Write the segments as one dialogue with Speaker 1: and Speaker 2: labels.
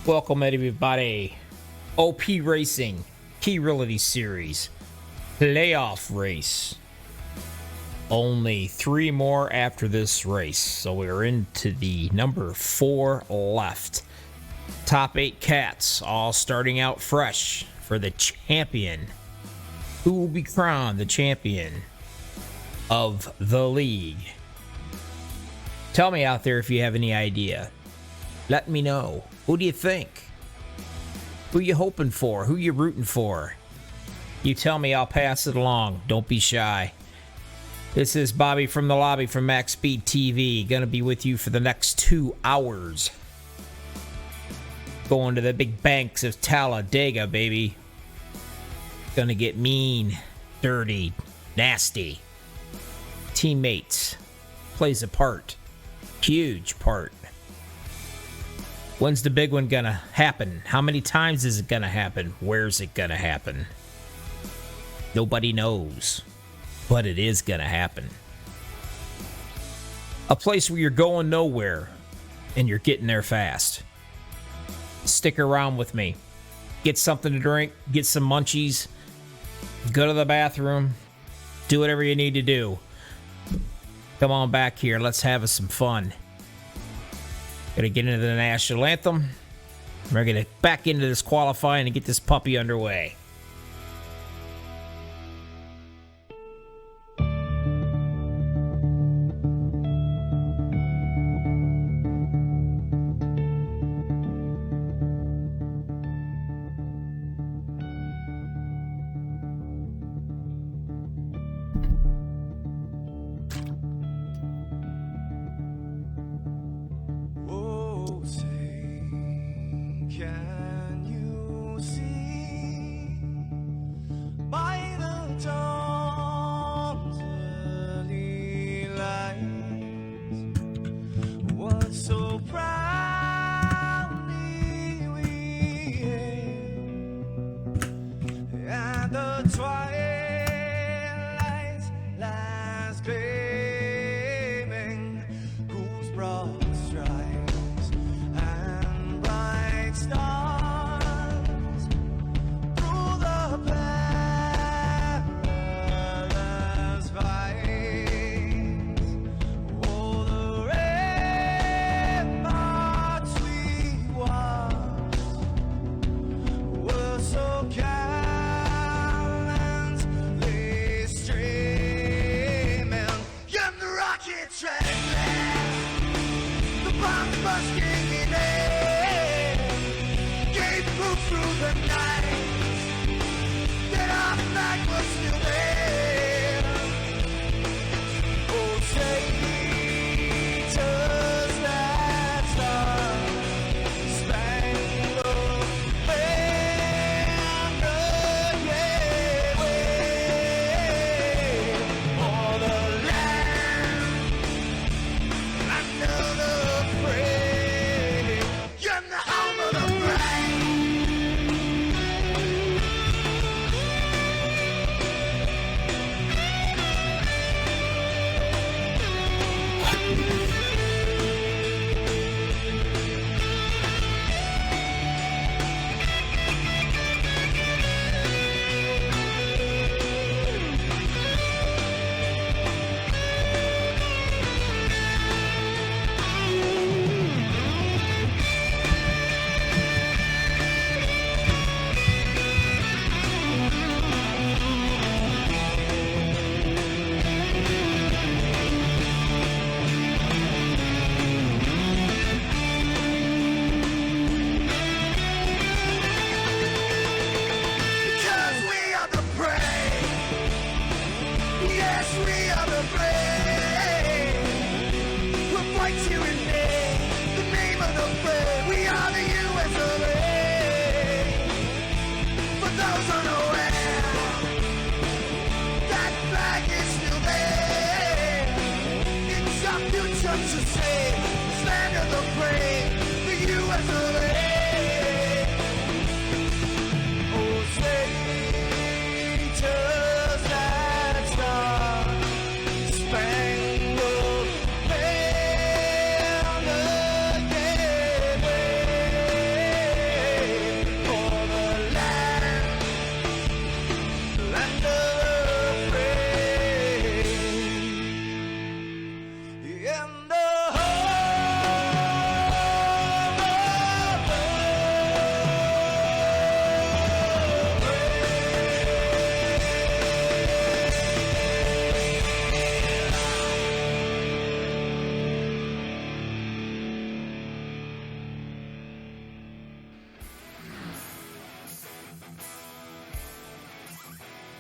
Speaker 1: Welcome everybody. OP Racing Key Realty Series Playoff Race. Only 3 more after this race, so we're into the number 4 left. Top 8 cats, all starting out fresh for the champion. Who will be crowned the champion of the league? Tell me out there if you have any idea. Let me know. Who do you think? Who you hoping for? Who you rooting for? You tell me, I'll pass it along. Don't be shy. This is Bobby from the lobby from MaxSpeedTV. Gonna be with you for the next 2 hours. Going to the big banks of Talladega, baby. Gonna get mean, dirty, nasty. Teammates. Plays a part. Huge part. When's the big one gonna happen? How many times is it gonna happen? Where's it gonna happen? Nobody knows, but it is gonna happen. A place where you're going nowhere and you're getting there fast. Stick around with me. Get something to drink, get some munchies, go to the bathroom, do whatever you need to do. Come on back here, let's have some fun. Gonna get into the national anthem. We're gonna back into this qualifying and get this puppy underway.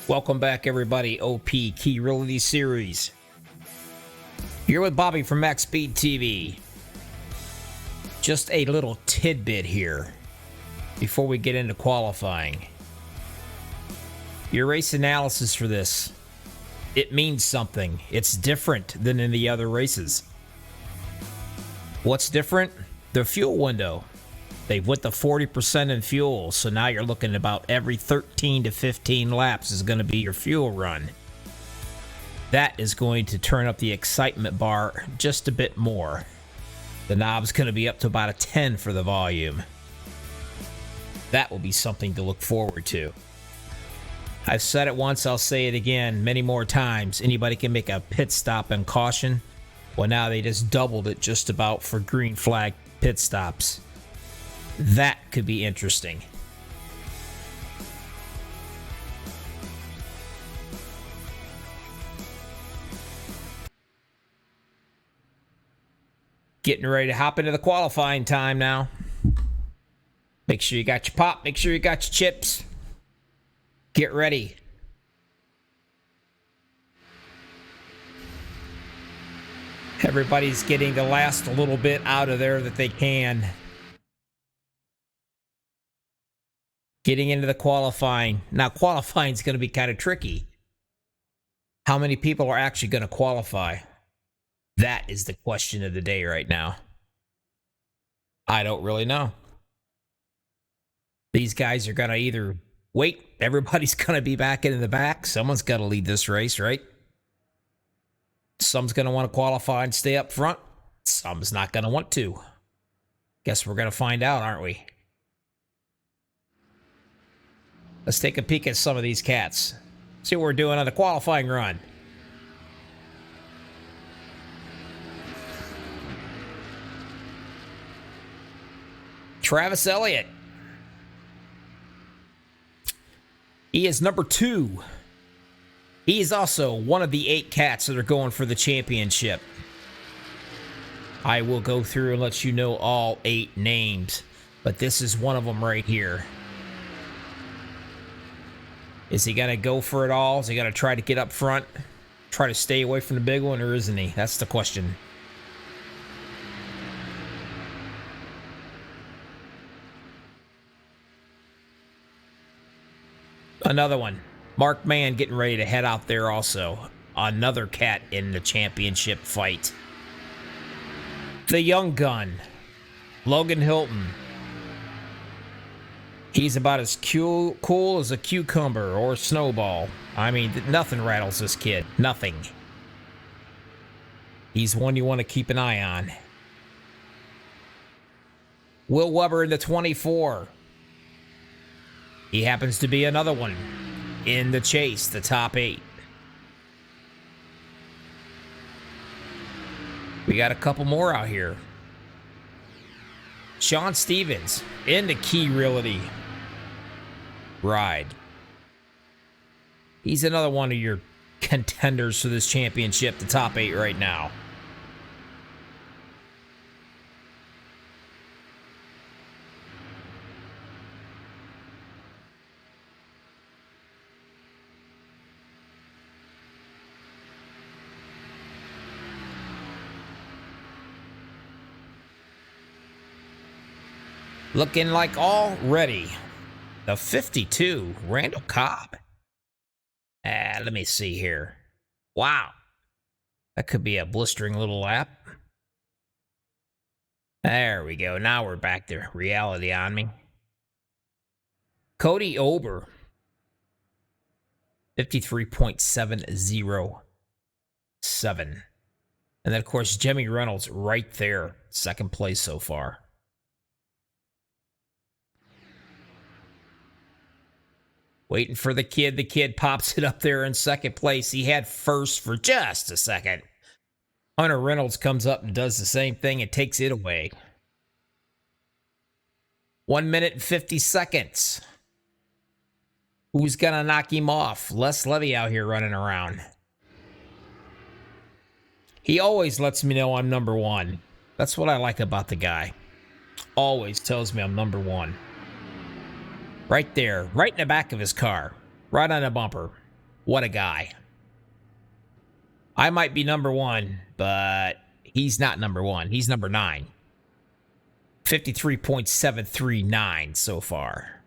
Speaker 1: Welcome back, everybody. OP Key Realty Series. You're with Bobby from MaxSpeedTV. Just a little tidbit here before we get into qualifying. Your race analysis for this, it means something. It's different than in the other races. What's different? The fuel window. They've went to 40% in fuel, so now you're looking about every 13 to 15 laps is going to be your fuel run. That is going to turn up the excitement bar just a bit more. The knob's going to be up to about a 10 for the volume. That will be something to look forward to. I've said it once, I'll say it again many more times. Anybody can make a pit stop and caution. Well, now they just doubled it just about for green flag pit stops. That could be interesting. Getting ready to hop into the qualifying time now. Make sure you got your pop. Make sure you got your chips. Get ready. Everybody's getting the last little bit out of there that they can. Getting into the qualifying. Now, qualifying is going to be kind of tricky. How many people are actually going to qualify? That is the question of the day right now. I don't really know. These guys are going to either wait. Everybody's going to be back in the back. Someone's got to lead this race, right? Some's going to want to qualify and stay up front. Some's not going to want to. Guess we're going to find out, aren't we? Let's take a peek at some of these cats. See what we're doing on the qualifying run. Travis Elliott. He is number 2. He is also one of the 8 cats that are going for the championship. I will go through and let you know all 8 names, but this is one of them right here. Is he going to go for it all? Is he going to try to get up front? Try to stay away from the big one, or isn't he? That's the question. Another one. Mark Mann getting ready to head out there also. Another cat in the championship fight. The young gun. Logan Hilton. He's about as cool as a cucumber or a snowball. I mean, nothing rattles this kid. Nothing. He's one you want to keep an eye on. Will Weber in the 24. He happens to be another one in the chase, the top 8. We got a couple more out here. Sean Stevens in the Key Realty ride. He's another one of your contenders for this championship, the top 8 right now. Looking like already the 52, Randall Cobb. Let me see here. Wow. That could be a blistering little lap. There we go. Now we're back to reality on me. Cody Ober. 53.707. And then, of course, Jimmy Reynolds right there. Second place so far. Waiting for the kid. The kid pops it up there in second place. He had first for just a second. Hunter Reynolds comes up and does the same thing and takes it away. 1 minute and 50 seconds. Who's going to knock him off? Les Levy out here running around. He always lets me know I'm number 1. That's what I like about the guy. Always tells me I'm number 1. Right there, right in the back of his car, right on the bumper. What a guy. I might be number one, but he's not number one. He's number 9. 53.739 so far.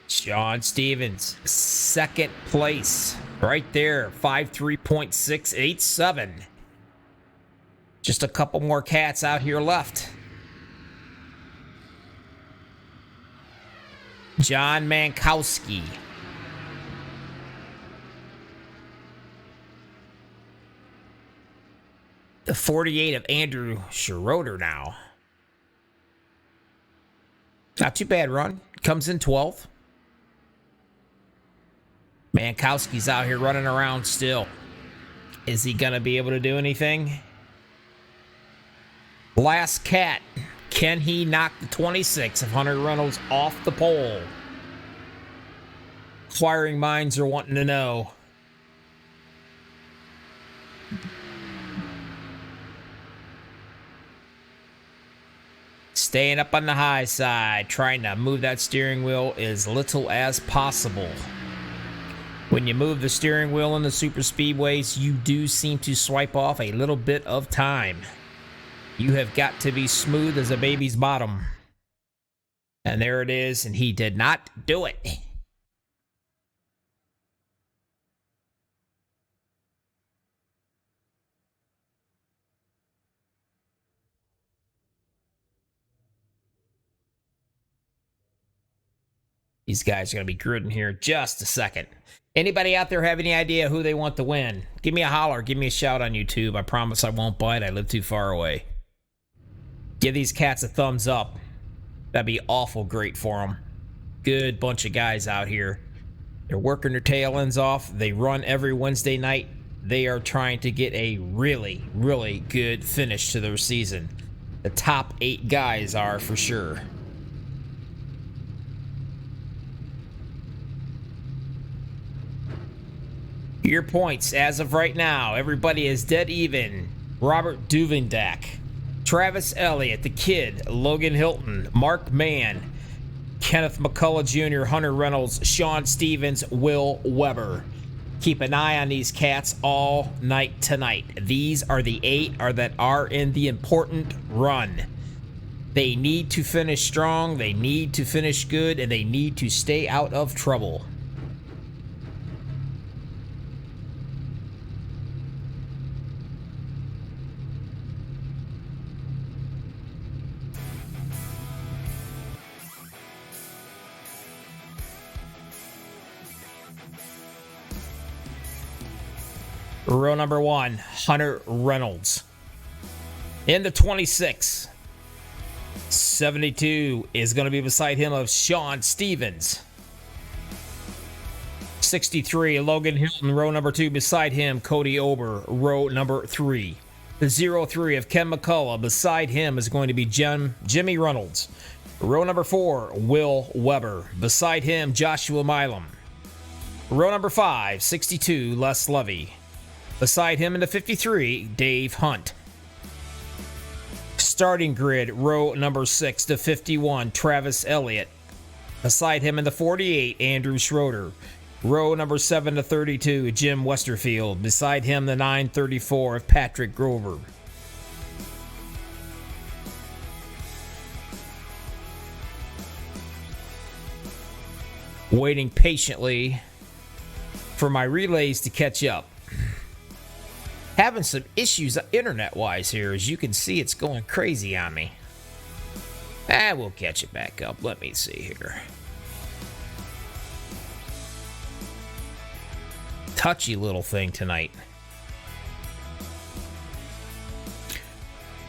Speaker 1: Sean Stevens, second place. Right there, 53.687. Just a couple more cats out here left. John Mankowski. The 48 of Andrew Schroeder now. Not too bad run. Comes in 12th. Mankowski's out here running around still. Is he going to be able to do anything? Last cat. Can he knock the 26 of Hunter Reynolds off the pole? Inquiring minds are wanting to know. Staying up on the high side, trying to move that steering wheel as little as possible. When you move the steering wheel in the super speedways, you do seem to swipe off a little bit of time. You have got to be smooth as a baby's bottom. And there it is, and he did not do it. These guys are going to be gritting here just a second. Anybody out there have any idea who they want to win? Give me a holler. Give me a shout on YouTube. I promise I won't bite. I live too far away. Give these cats a thumbs up. That'd be awful great for them. Good bunch of guys out here. They're working their tail ends off. They run every Wednesday night. They are trying to get a really, really good finish to their season. The top 8 guys are for sure. Your points as of right now. Everybody is dead even. Robert Duvendak, Travis Elliott, the Kid, Logan Hilton, Mark Mann, Kenneth McCullough Jr., Hunter Reynolds, Sean Stevens, Will Weber. Keep an eye on these cats all night tonight. These are the 8 that are in the important run. They need to finish strong, they need to finish good, and they need to stay out of trouble. Row number 1, Hunter Reynolds. In the 26, 72 is going to be beside him of Sean Stevens. 63, Logan Hilton, row number 2, beside him, Cody Ober, row number 3. The 03 of Ken McCullough, beside him is going to be Jimmy Reynolds. Row number 4, Will Weber, beside him, Joshua Milam. Row number 5, 62, Les Levy. Beside him in the 53, Dave Hunt. Starting grid, row number 6 to 51, Travis Elliott. Beside him in the 48, Andrew Schroeder. Row number 7 to 32, Jim Westerfield. Beside him, the 934 of Patrick Grover. Waiting patiently for my relays to catch up. Having some issues internet-wise here. As you can see, it's going crazy on me. We'll catch it back up. Let me see here. Touchy little thing tonight.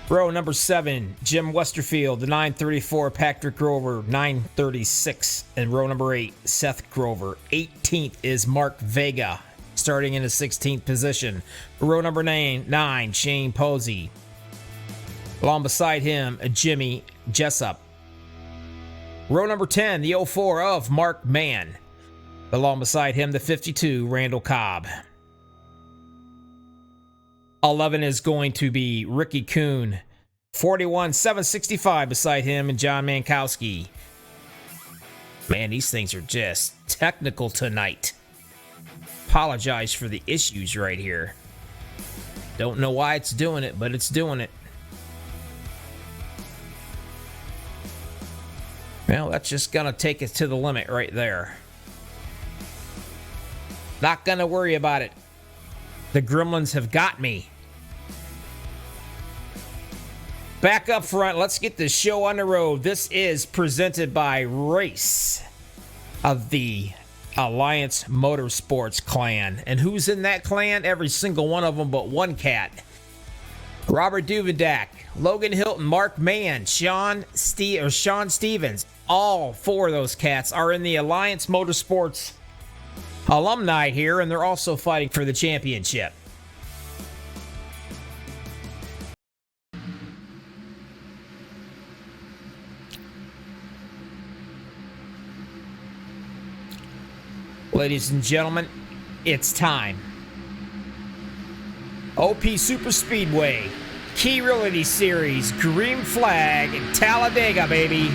Speaker 1: Row number 7, Jim Westerfield. The 934, Patrick Grover. 936. And row number 8, Seth Grover. 18th is Mark Vega, starting in the 16th position. Row number 9, Shane Posey. Along beside him, Jimmy Jessup. Row number 10, the 04 of Mark Mann. Along beside him, the 52, Randall Cobb. 11 is going to be Ricky Kuhn. 41,765 beside him and John Mankowski. Man, these things are just technical tonight. Apologize for the issues right here. Don't know why it's doing it, but it's doing it. Well, that's just gonna take us to the limit right there. Not gonna worry about it. The gremlins have got me. Back up front, let's get this show on the road. This is presented by Race of the Alliance Motorsports clan. And who's in that clan? Every single one of them but one cat. Robert Duvendak, Logan Hilton, Mark Mann, Sean Stevens. All four of those cats are in the Alliance Motorsports alumni here, and they're also fighting for the championship. Ladies and gentlemen, it's time. OP Super Speedway, Key Realty Series, Green Flag, in Talladega, baby.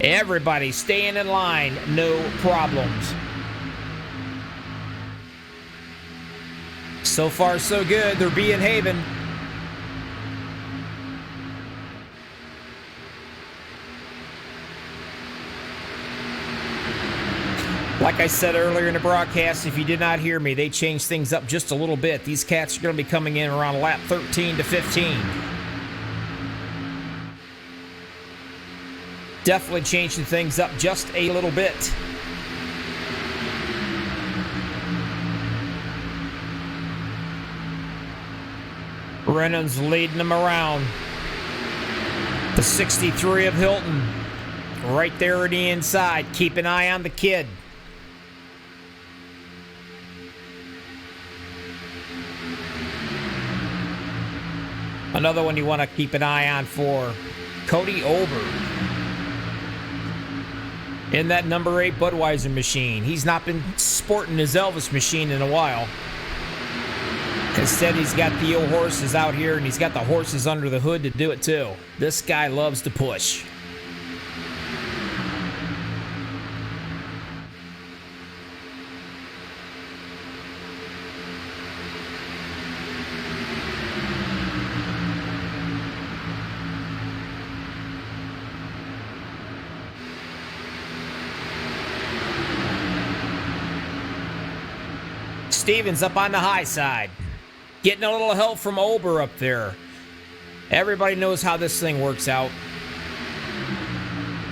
Speaker 1: Everybody staying in line, no problems. So far, so good. They're being Haven. Like I said earlier in the broadcast, if you did not hear me, they changed things up just a little bit. These cats are going to be coming in around lap 13 to 15. Definitely changing things up just a little bit. Brennan's leading them around. The 63 of Hilton right there on the inside. Keep an eye on the kid. Another one you want to keep an eye on for Cody Ober. In that number 8 Budweiser machine. He's not been sporting his Elvis machine in a while. Instead, he's got the old horses out here, and he's got the horses under the hood to do it too. This guy loves to push. Stevens up on the high side. Getting a little help from Ober up there. Everybody knows how this thing works out.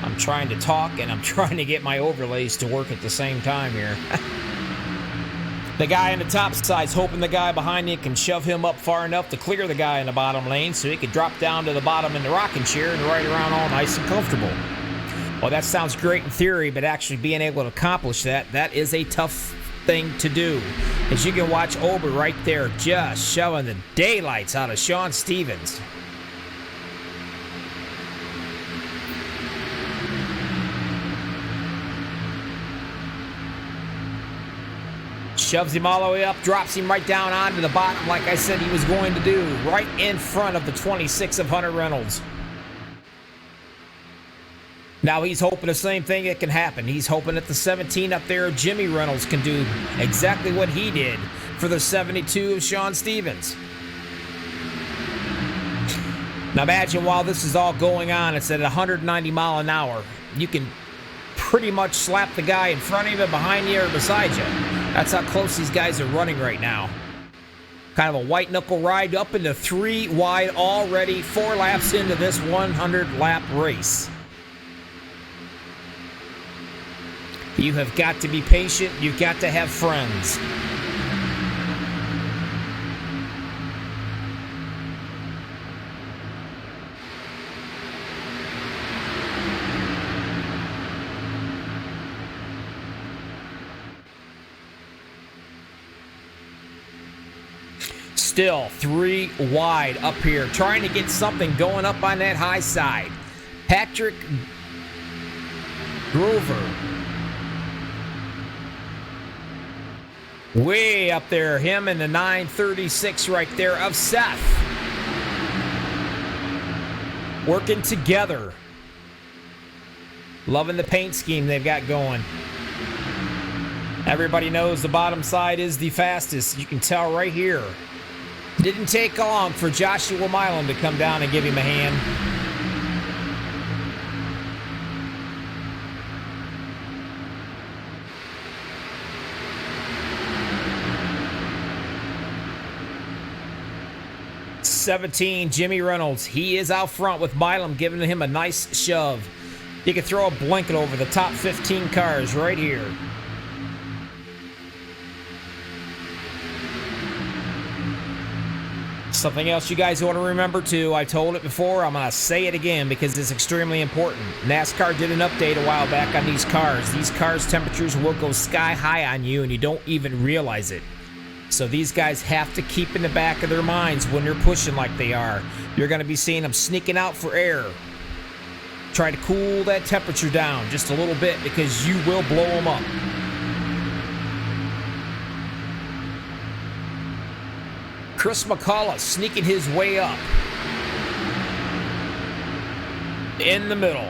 Speaker 1: I'm trying to talk and I'm trying to get my overlays to work at the same time here. The guy in the top side's hoping the guy behind him can shove him up far enough to clear the guy in the bottom lane so he could drop down to the bottom in the rocking chair and ride around all nice and comfortable. Well, that sounds great in theory, but actually being able to accomplish that is a tough thing to do. As you can watch Ober right there just shoving the daylights out of Sean Stevens. Shoves him all the way up, drops him right down onto the bottom like I said he was going to do, right in front of the 26 of Hunter Reynolds. Now he's hoping the same thing that can happen. He's hoping that the 17 up there, Jimmy Reynolds, can do exactly what he did for the 72 of Sean Stevens. Now imagine while this is all going on, it's at 190 mile an hour. You can pretty much slap the guy in front of you, behind you, or beside you. That's how close these guys are running right now. Kind of a white knuckle ride up into 3 wide already, 4 laps into this 100 lap race. You have got to be patient. You've got to have friends. Still 3 wide up here, trying to get something going up on that high side. Patrick Grover. Way up there, him and the 936 right there of Seth. Working together. Loving the paint scheme they've got going. Everybody knows the bottom side is the fastest. You can tell right here. Didn't take long for Joshua Milam to come down and give him a hand. '17, Jimmy Reynolds. He is out front with Milam giving him a nice shove. You can throw a blanket over the top 15 cars right here. Something else you guys want to remember too, I told it before, I'm going to say it again because it's extremely important. NASCAR did an update a while back on these cars. These cars' temperatures will go sky high on you and you don't even realize it. So these guys have to keep in the back of their minds when they're pushing like they are. You're going to be seeing them sneaking out for air. Try to cool that temperature down just a little bit because you will blow them up. Chris McCullough sneaking his way up. In the middle.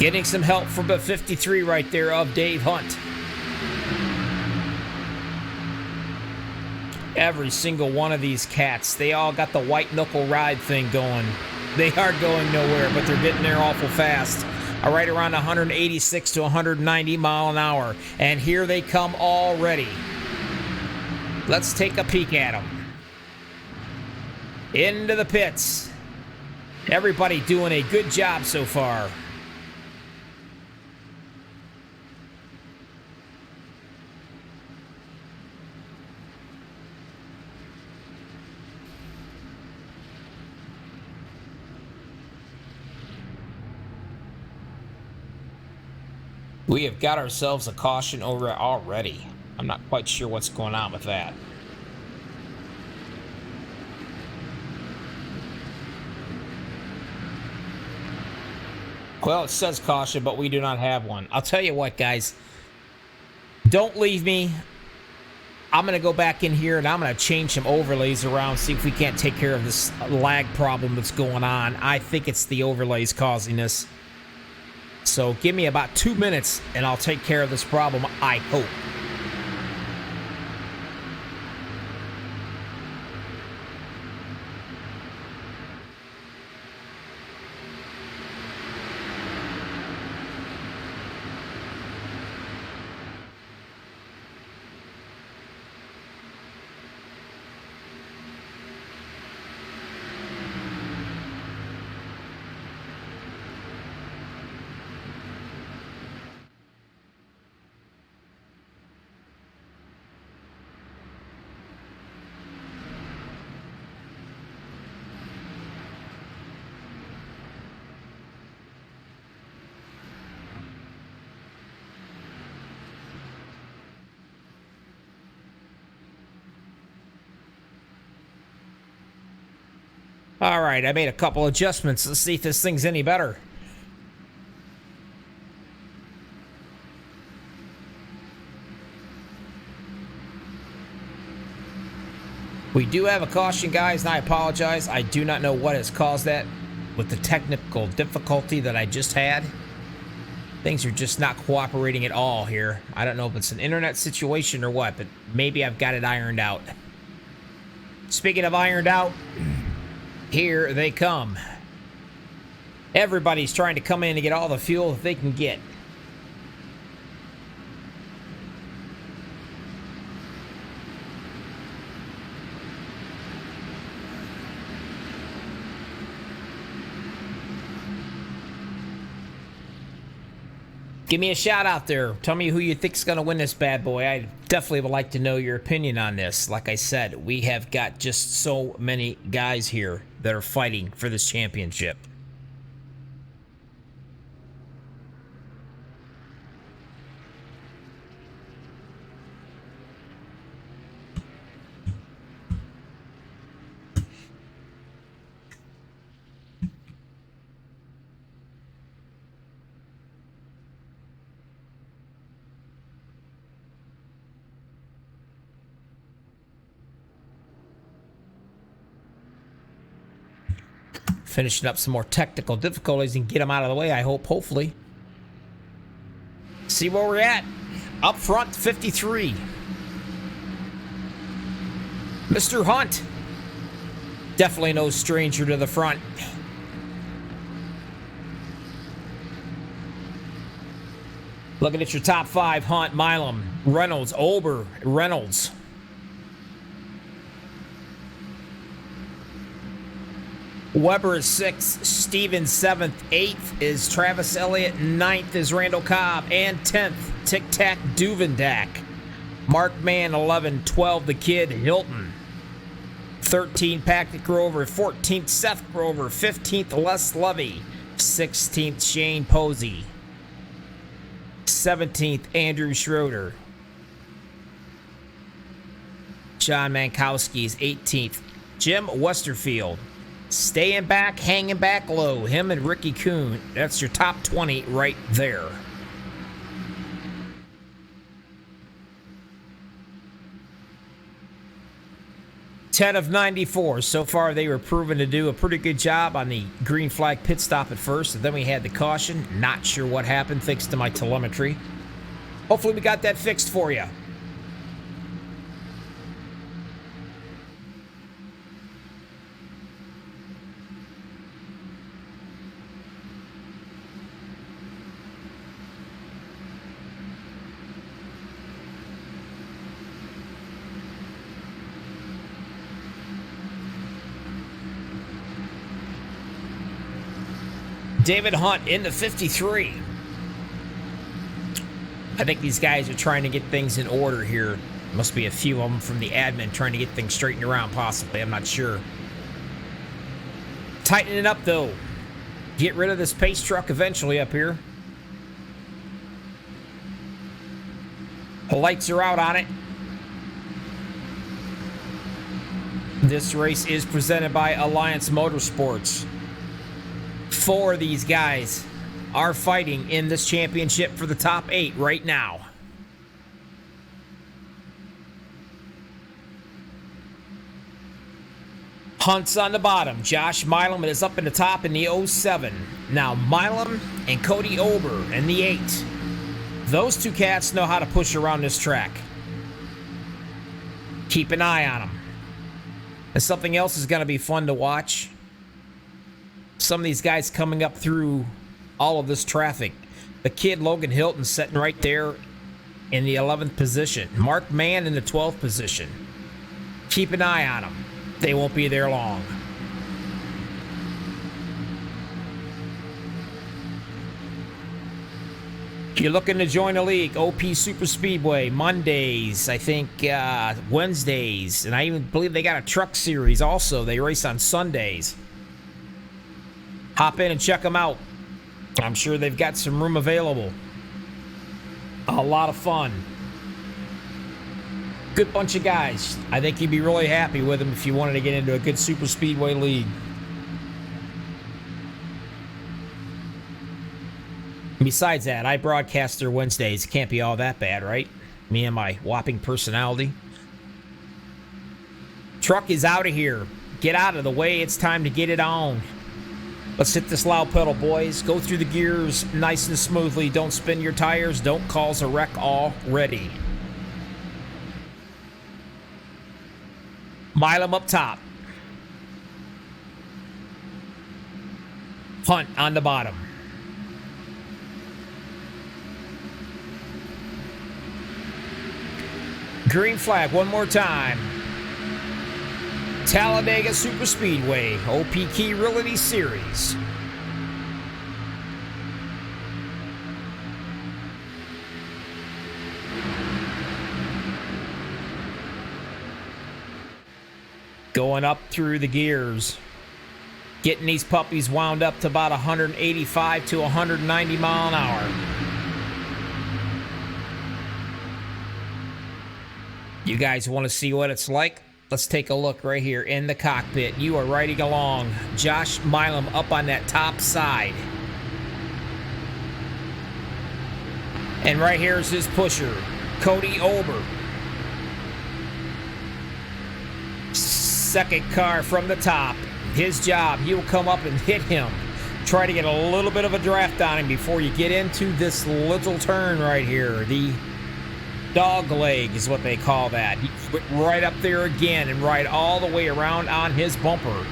Speaker 1: Getting some help from the 53 right there of Dave Hunt. Every single one of these cats, they all got the white knuckle ride thing going. They are going nowhere, but they're getting there awful fast. Right around 186 to 190 mile an hour. And here they come already. Let's take a peek at them. Into the pits. Everybody doing a good job so far. We have got ourselves a caution over already. I'm not quite sure what's going on with that. Well, it says caution, but we do not have one. I'll tell you what, guys. Don't leave me. I'm going to go back in here and I'm going to change some overlays around, see if we can't take care of this lag problem that's going on. I think it's the overlays causing this. So give me about 2 minutes and I'll take care of this problem, I hope. All right, I made a couple adjustments. Let's see if this thing's any better. We do have a caution, guys, and I apologize. I do not know what has caused that with the technical difficulty that I just had. Things are just not cooperating at all here. I don't know if it's an internet situation or what, but maybe I've got it ironed out. Speaking of ironed out, here they come. Everybody's trying to come in and get all the fuel that they can get. Give me a shout out there. Tell me who you think's going to win this bad boy. I definitely would like to know your opinion on this. Like I said, we have got just so many guys here that are fighting for this championship. finishing up some more technical difficulties and get them out of the way, I hope, hopefully. See where we're at. Up front, 53. Mr. Hunt. Definitely no stranger to the front. Looking at your top 5, Hunt, Milam, Reynolds, Ober, Reynolds. Weber is 6th, Stevens 7th, 8th is Travis Elliott, 9th is Randall Cobb, and 10th, Tic Tac Duvendak. Mark Mann, 11, 12, the Kid, Hilton. 13, Patrick Grover, 14th, Seth Grover, 15th, Les Levy, 16th, Shane Posey, 17th, Andrew Schroeder. John Mankowski is 18th, Jim Westerfield. Staying back, hanging back low. Him and Ricky Kuhn. That's your top 20 right there. Ten of 94. So far, they were proven to do a pretty good job on the green flag pit stop at first. And then we had the caution. Not sure what happened, thanks to my telemetry. Hopefully, we got that fixed for you. David Hunt in the 53. I think these guys are trying to get things in order here. Must be a few of them from the admin trying to get things straightened around, possibly. I'm not sure. Tighten it up, though. Get rid of this pace truck eventually up here. The lights are out on it. This race is presented by Alliance Motorsports. 4 of these guys are fighting in this championship for the top 8 right now. Hunt's on the bottom. Josh Milam is up in the top in the 07. Now Milam and Cody Ober in the 8. Those two cats know how to push around this track. Keep an eye on them. And something else is going to be fun to watch. Some of these guys coming up through all of this traffic. The Kid, Logan Hilton, sitting right there in the 11th position. Mark Mann in the 12th position. Keep an eye on them. They won't be there long. If you're looking to join the league, OP Super Speedway, Mondays, I think Wednesdays, and I even believe they got a truck series also. They race on Sundays. Hop in and check them out. I'm sure they've got some room available. A lot of fun. Good bunch of guys. I think you'd be really happy with them if you wanted to get into a good super speedway league. Besides that, I broadcast their Wednesdays. It can't be all that bad, right? Me and my whopping personality. Truck is out of here. Get out of the way. It's time to get it on. Let's hit this loud pedal, boys. Go through the gears nice and smoothly. Don't spin your tires. Don't cause a wreck already. Milam up top. Hunt on the bottom. Green flag one more time. Talladega Superspeedway, OP Key Realty Series. Going up through the gears. Getting these puppies wound up to about 185 to 190 mile an hour. You guys want to see what it's like? Let's take a look right here in the cockpit. You are riding along. Josh Milam up on that top side. And right here is his pusher, Cody Ober. Second car from the top. his job, he will come up and hit him. Try to get a little bit of a draft on him before you get into this little turn right here. The dog leg is what they call that. He went right up there again and ride all the way around on his bumper.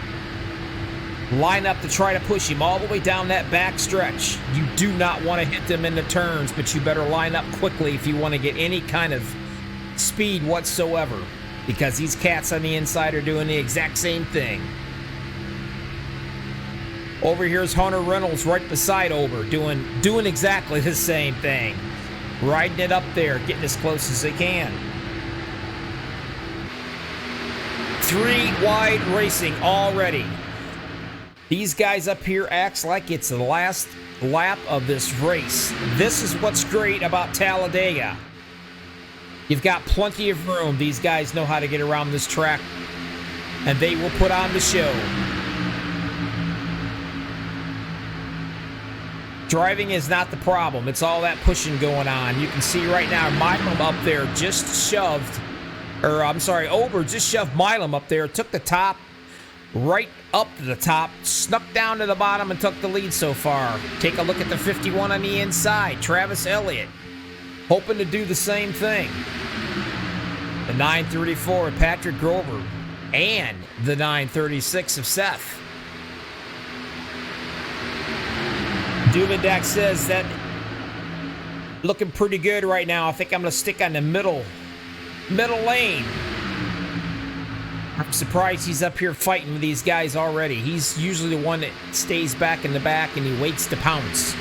Speaker 1: Line up to try to push him all the way down that back stretch. You do not want to hit them in the turns, but you better line up quickly if you want to get any kind of speed whatsoever, because these cats on the inside are doing the exact same thing. Over here's Hunter Reynolds right beside Ober, doing exactly the same thing. Riding it up there, getting as close as they can. 3 wide racing already. These guys up here acts like it's the last lap of this race. This is what's great about Talladega. You've got plenty of room. These guys know how to get around this track, and they will put on the show. Driving is not the problem. It's all that pushing going on. You can see right now, Milam up there just shoved, Ober just shoved Milam up there, took the top, right up to the top, snuck down to the bottom and took the lead so far. Take a look at the 51 on the inside, Travis Elliott, hoping to do the same thing. The 934 of Patrick Grover and the 936 of Seth. Duvendak says that looking pretty good right now. I think I'm going to stick on the middle lane. I'm surprised he's up here fighting with these guys already. He's usually the one that stays back in the back and he waits to pounce.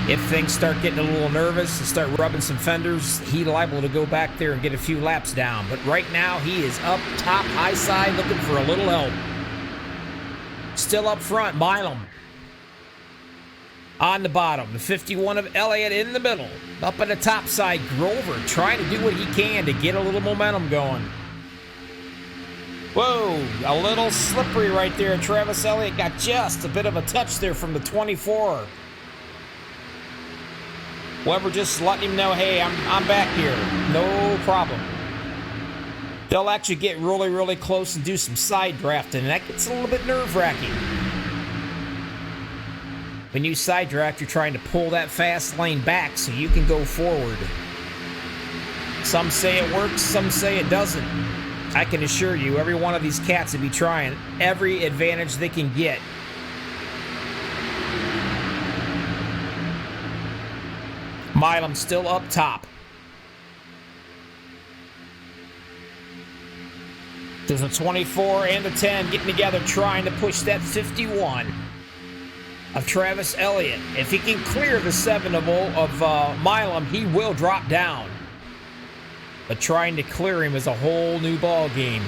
Speaker 1: If things start getting a little nervous and start rubbing some fenders, he's liable to go back there and get a few laps down. But right now, he is up top, high side, looking for a little help. Still up front, Milam. On the bottom, the 51 of Elliott in the middle. Up on the top side, Grover trying to do what he can to get a little momentum going. Whoa, a little slippery right there. Travis Elliott got just a bit of a touch there from the 24. Weber just letting him know, hey, I'm back here. No problem. They'll actually get really, really close and do some side drafting, and that gets a little bit nerve-wracking. When you side draft, you're trying to pull that fast lane back so you can go forward. Some say it works, some say it doesn't. I can assure you, every one of these cats will be trying every advantage they can get. Milam still up top. There's a 24 and a 10 getting together trying to push that 51 of Travis Elliott. If he can clear the 7 of Milam, he will drop down. But trying to clear him is a whole new ball game.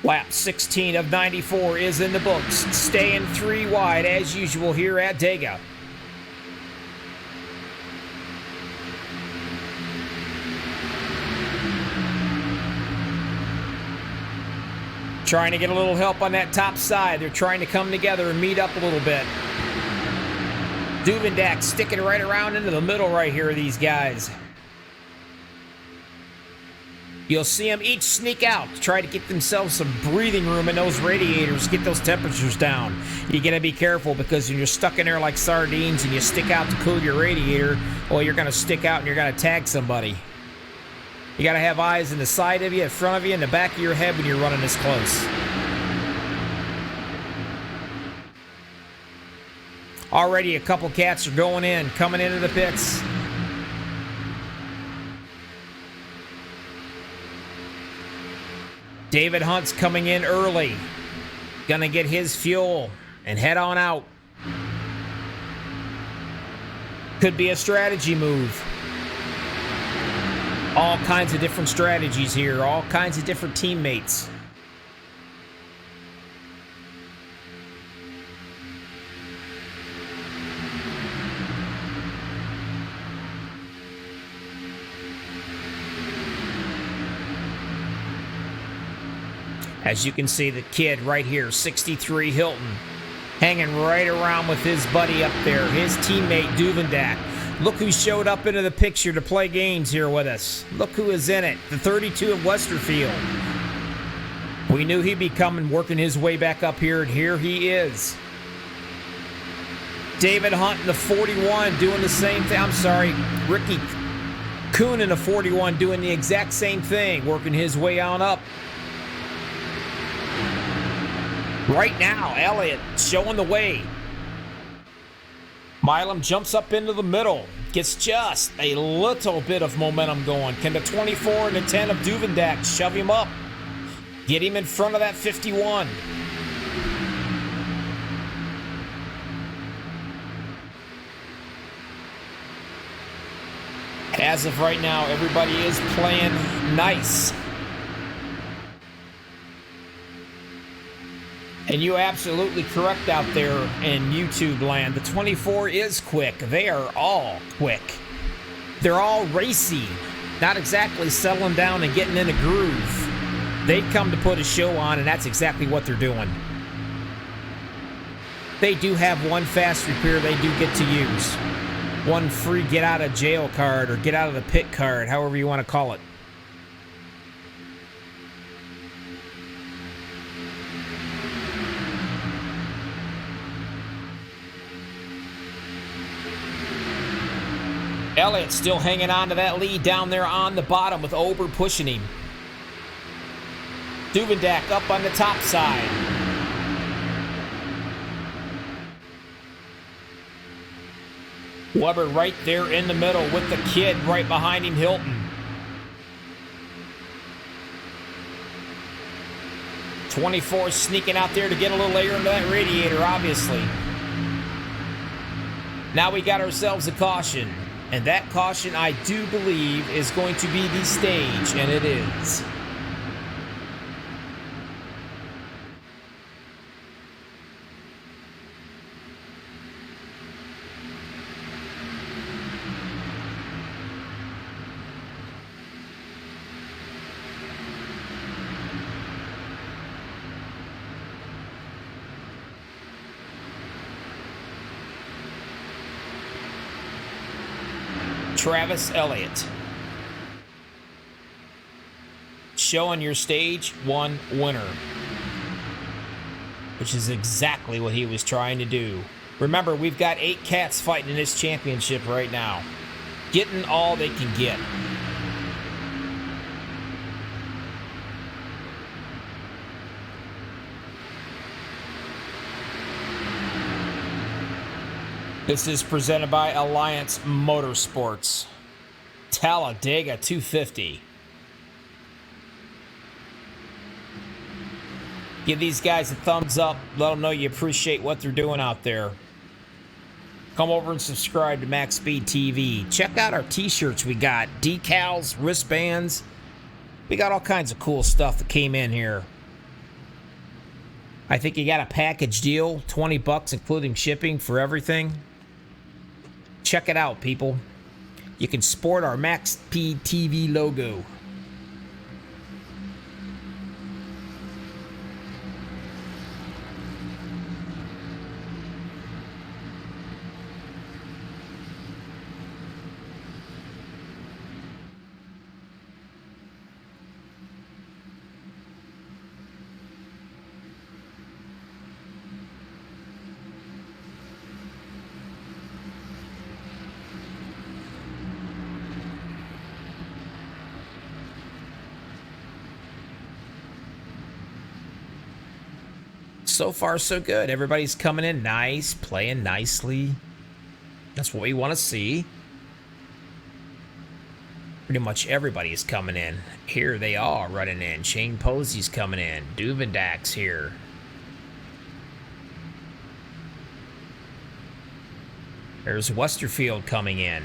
Speaker 1: Lap 16 of 94 is in the books. Staying 3 wide as usual here at Dega. Trying to get a little help on that top side. They're trying to come together and meet up a little bit. Duvendak sticking right around into the middle right here, these guys. You'll see them each sneak out to try to get themselves some breathing room in those radiators, get those temperatures down. You gotta be careful because when you're stuck in there like sardines and you stick out to cool your radiator, well, you're gonna stick out and you're gonna tag somebody. You gotta have eyes in the side of you, in front of you, in the back of your head when you're running this close. Already a couple cats are going in, coming into the pits. David Hunt's coming in early. Gonna get his fuel and head on out. Could be a strategy move. All kinds of different strategies here, all kinds of different teammates. As you can see, the kid right here, 63 Hilton, hanging right around with his buddy up there, his teammate Duvendak. Look who showed up into the picture to play games here with us. Look who is in it. The 32 of Westerfield. We knew he'd be coming, working his way back up here, and here he is. David Hunt in the 41 doing the same thing. I'm sorry, Ricky Kuhn in the 41 doing the exact same thing, working his way on up. Right now, Elliott showing the way. Milam jumps up into the middle. Gets just a little bit of momentum going. Can the 24 and the 10 of Duvendak shove him up? Get him in front of that 51. As of right now, everybody is playing nice. And you're absolutely correct out there in YouTube land. The 24 is quick. They are all quick. They're all racy. Not exactly settling down and getting in a groove. They come to put a show on, and that's exactly what they're doing. They do have one fast repair they do get to use. One free get out of jail card or get out of the pit card, however you want to call it. Elliott still hanging on to that lead down there on the bottom with Ober pushing him. Duvendak up on the top side. Weber right there in the middle with the kid right behind him, Hilton. 24 sneaking out there to get a little air into that radiator, obviously. Now we got ourselves a caution. And that caution, I do believe, is going to be the stage, and it is. Travis Elliott. Showing your stage one winner. Which is exactly what he was trying to do. Remember, we've got 8 cats fighting in this championship right now. Getting all they can get. This is presented by Alliance Motorsports. Talladega 250. Give these guys a thumbs up. Let them know you appreciate what they're doing out there. Come over and subscribe to MaxSpeedTV. Check out our t-shirts we got. Decals, wristbands. We got all kinds of cool stuff that came in here. I think you got a package deal. $20 including shipping for everything. Check it out, people. You can sport our MaxSpeedTV logo. So far, so good. Everybody's coming in nice, playing nicely. That's what we want to see. Pretty much everybody is coming in. Here they are running in. Shane Posey's coming in. Duvendak's here. There's Westerfield coming in.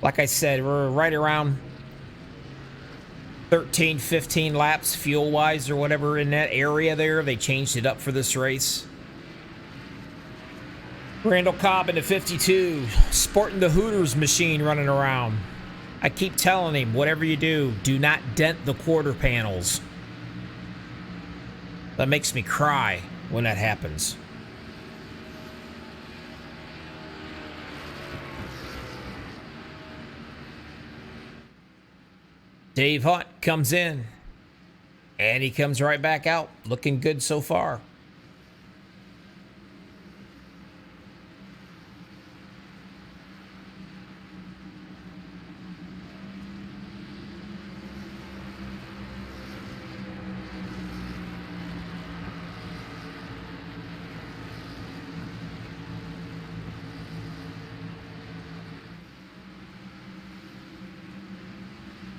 Speaker 1: Like I said, we're right around 13, 15 laps fuel-wise or whatever in that area there. They changed it up for this race. Randall Cobb in the 52, sporting the Hooters machine running around. I keep telling him, whatever you do not dent the quarter panels. That makes me cry when that happens. Dave Hunt comes in, and he comes right back out, looking good so far.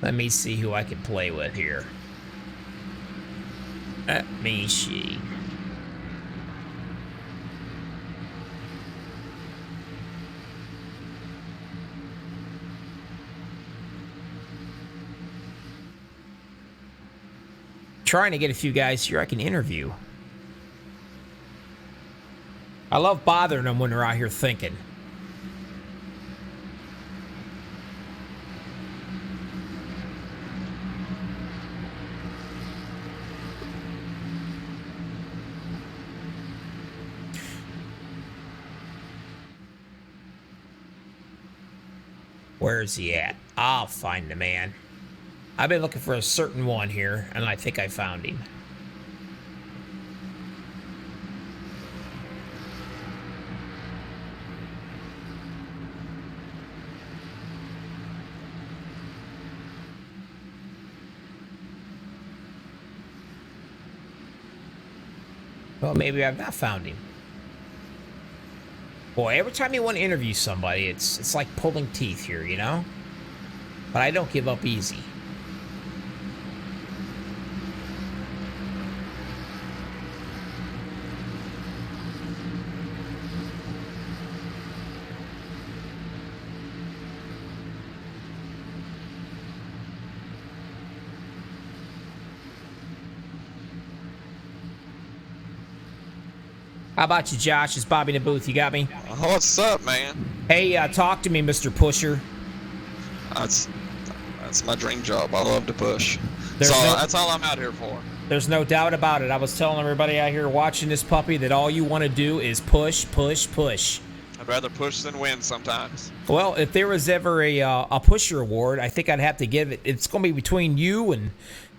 Speaker 1: Let me see who I can play with here. Let me see. Trying to get a few guys here I can interview. I love bothering them when they're out here thinking. Where is he at? I'll find the man. I've been looking for a certain one here, and I think I found him. Well, maybe I've not found him. Boy, every time you want to interview somebody, it's like pulling teeth here, you know? But I don't give up easy. How about you, Josh? It's Bobby in the booth. You got me?
Speaker 2: What's up, man?
Speaker 1: Hey, talk to me, Mr. Pusher.
Speaker 2: That's my dream job. I love to push. That's all I'm out here for.
Speaker 1: There's no doubt about it. I was telling everybody out here watching this puppy that all you want to do is push, push, push.
Speaker 2: I'd rather push than win sometimes.
Speaker 1: Well, if there was ever a pusher award, I think I'd have to give it. It's going to be between you and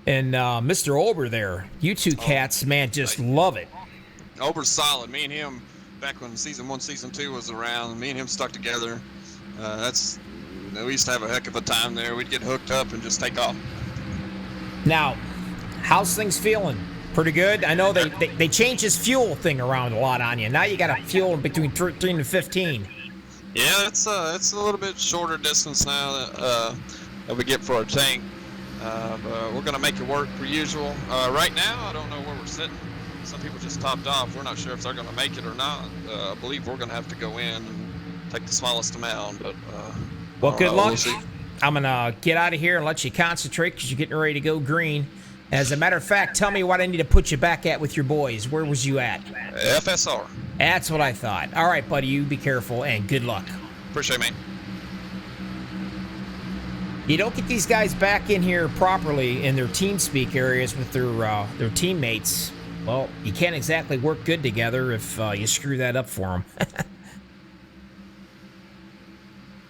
Speaker 1: Mr. Ober there. You two cats, man, just love it.
Speaker 2: Ober's solid. Me and him, back when season 1, season 2 was around, me and him stuck together. We used to have a heck of a time there. We'd get hooked up and just take off.
Speaker 1: Now, how's things feeling? Pretty good? I know they changed this fuel thing around a lot on you. Now you got a fuel between 13 and 15.
Speaker 2: Yeah, it's a little bit shorter distance now that we get for our tank. But we're going to make it work per usual. Right now, I don't know where we're sitting. Some people just topped off. We're not sure if they're going to make it or not. I believe we're going to have to go in and take the smallest amount. But
Speaker 1: well, good luck. I'm going to get out of here and let you concentrate because you're getting ready to go green. As a matter of fact, tell me what I need to put you back at with your boys. Where was you at?
Speaker 2: FSR.
Speaker 1: That's what I thought. All right, buddy, you be careful and good luck.
Speaker 2: Appreciate it, man.
Speaker 1: You don't get these guys back in here properly in their team speak areas with their teammates. Well, you can't exactly work good together if you screw that up for them.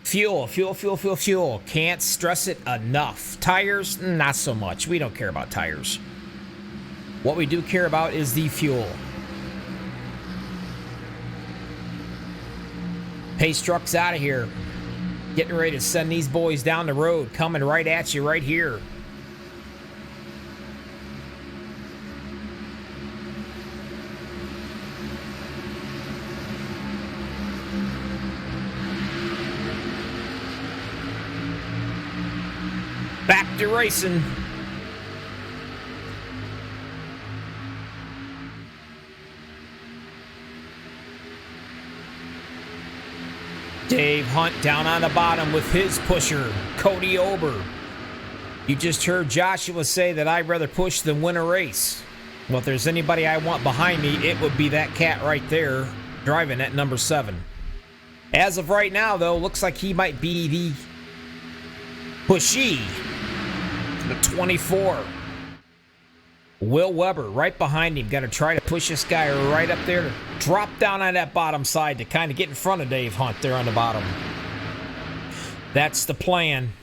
Speaker 1: Fuel. Can't stress it enough. Tires, not so much. We don't care about tires. What we do care about is the fuel. Pace truck's out of here. Getting ready to send these boys down the road. Coming right at you right here. Back to racing. Dave Hunt down on the bottom with his pusher, Cody Ober. You just heard Joshua say that I'd rather push than win a race. Well, if there's anybody I want behind me, it would be that cat right there, driving at number 7. As of right now, though, looks like he might be the pushy. The 24. Will Weber right behind him. Got to try to push this guy right up there to drop down on that bottom side to kind of get in front of Dave Hunt there on the bottom. That's the plan.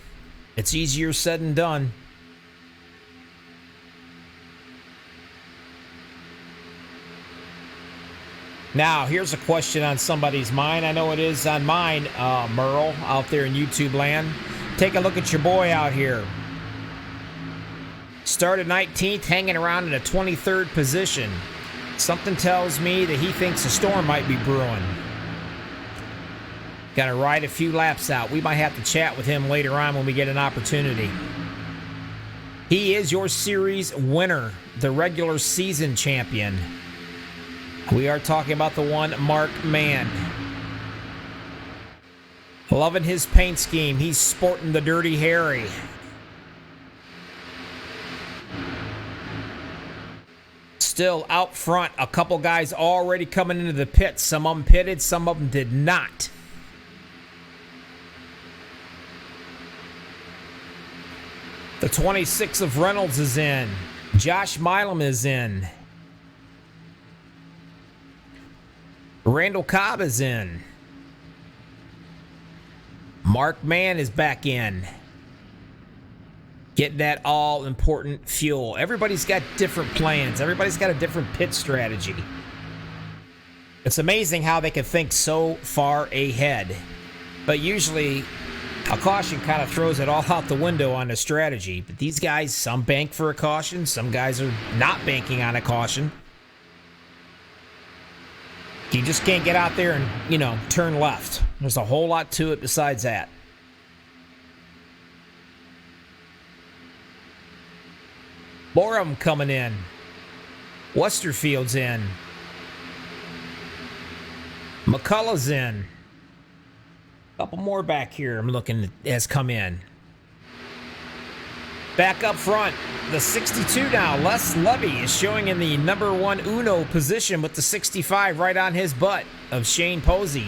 Speaker 1: It's easier said than done. Now, here's a question on somebody's mind. I know it is on mine, Merle, out there in YouTube land. Take a look at your boy out here. Started 19th, hanging around in a 23rd position. Something tells me that he thinks a storm might be brewing. Got to ride a few laps out. We might have to chat with him later on when we get an opportunity. He is your series winner, the regular season champion. We are talking about the one Mark Mann. Loving his paint scheme. He's sporting the Dirty Harry. Still out front, a couple guys already coming into the pit. Some of them pitted, some of them did not. The 26 of Reynolds is in. Josh Milam is in. Randall Cobb is in. Mark Mann is back in. Getting that all-important fuel. Everybody's got different plans. Everybody's got a different pit strategy. It's amazing how they can think so far ahead. But usually, a caution kind of throws it all out the window on the strategy. But these guys, some bank for a caution. Some guys are not banking on a caution. You just can't get out there and, turn left. There's a whole lot to it besides that. More of them coming in. Westerfield's in. McCullough's in. A couple more back here I'm looking has come in. Back up front, the 62 now, Les Levy is showing in the number one Uno position with the 65 right on his butt of Shane Posey.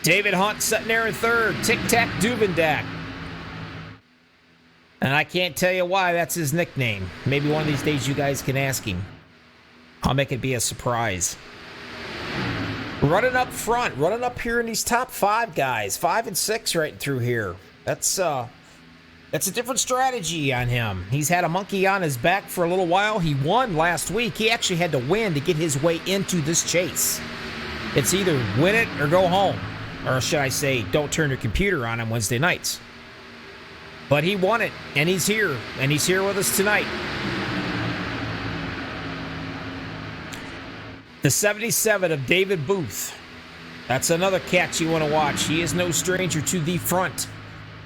Speaker 1: David Hunt sitting there in third, Tic-Tac Duvendak. And I can't tell you why that's his nickname. Maybe one of these days you guys can ask him. I'll make it be a surprise. Running up front, running up here in these top five guys, 5 and 6 right through here. That's a different strategy on him. He's had a monkey on his back for a little while. He won last week. He actually had to win to get his way into this chase. It's either win it or go home. Or should I say, don't turn your computer on Wednesday nights. But he won it, and he's here with us tonight. The 77 of David Booth. That's another catch you want to watch. He is no stranger to the front.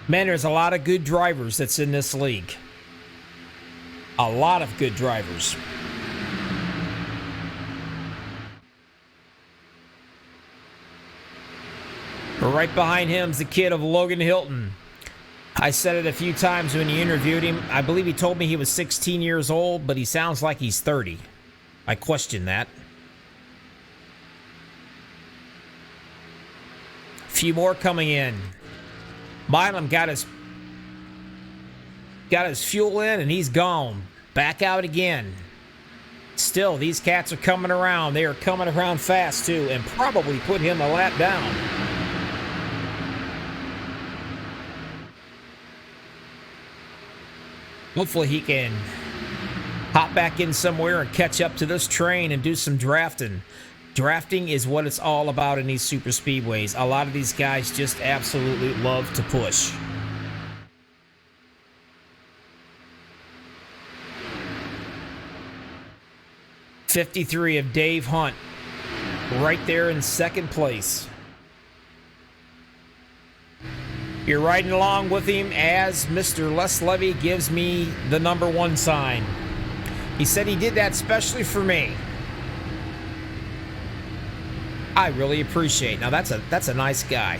Speaker 1: Man, there's a lot of good drivers that's in this league. A lot of good drivers. Right behind him is the kid of Logan Hilton. I said it a few times when you interviewed him. I believe he told me he was 16 years old, but he sounds like he's 30. I question that. Few more coming in. Milam got his fuel in and he's gone. Back out again. Still, these cats are coming around. They are coming around fast too, and probably put him a lap down. Hopefully he can hop back in somewhere and catch up to this train and do some drafting. Drafting is what it's all about in these super speedways. A lot of these guys just absolutely love to push. '53 of Dave Hunt, right there in second place. You're riding along with him as Mr. Les Levy gives me the number one sign. He said he did that specially for me. I really appreciate it. Now that's a nice guy.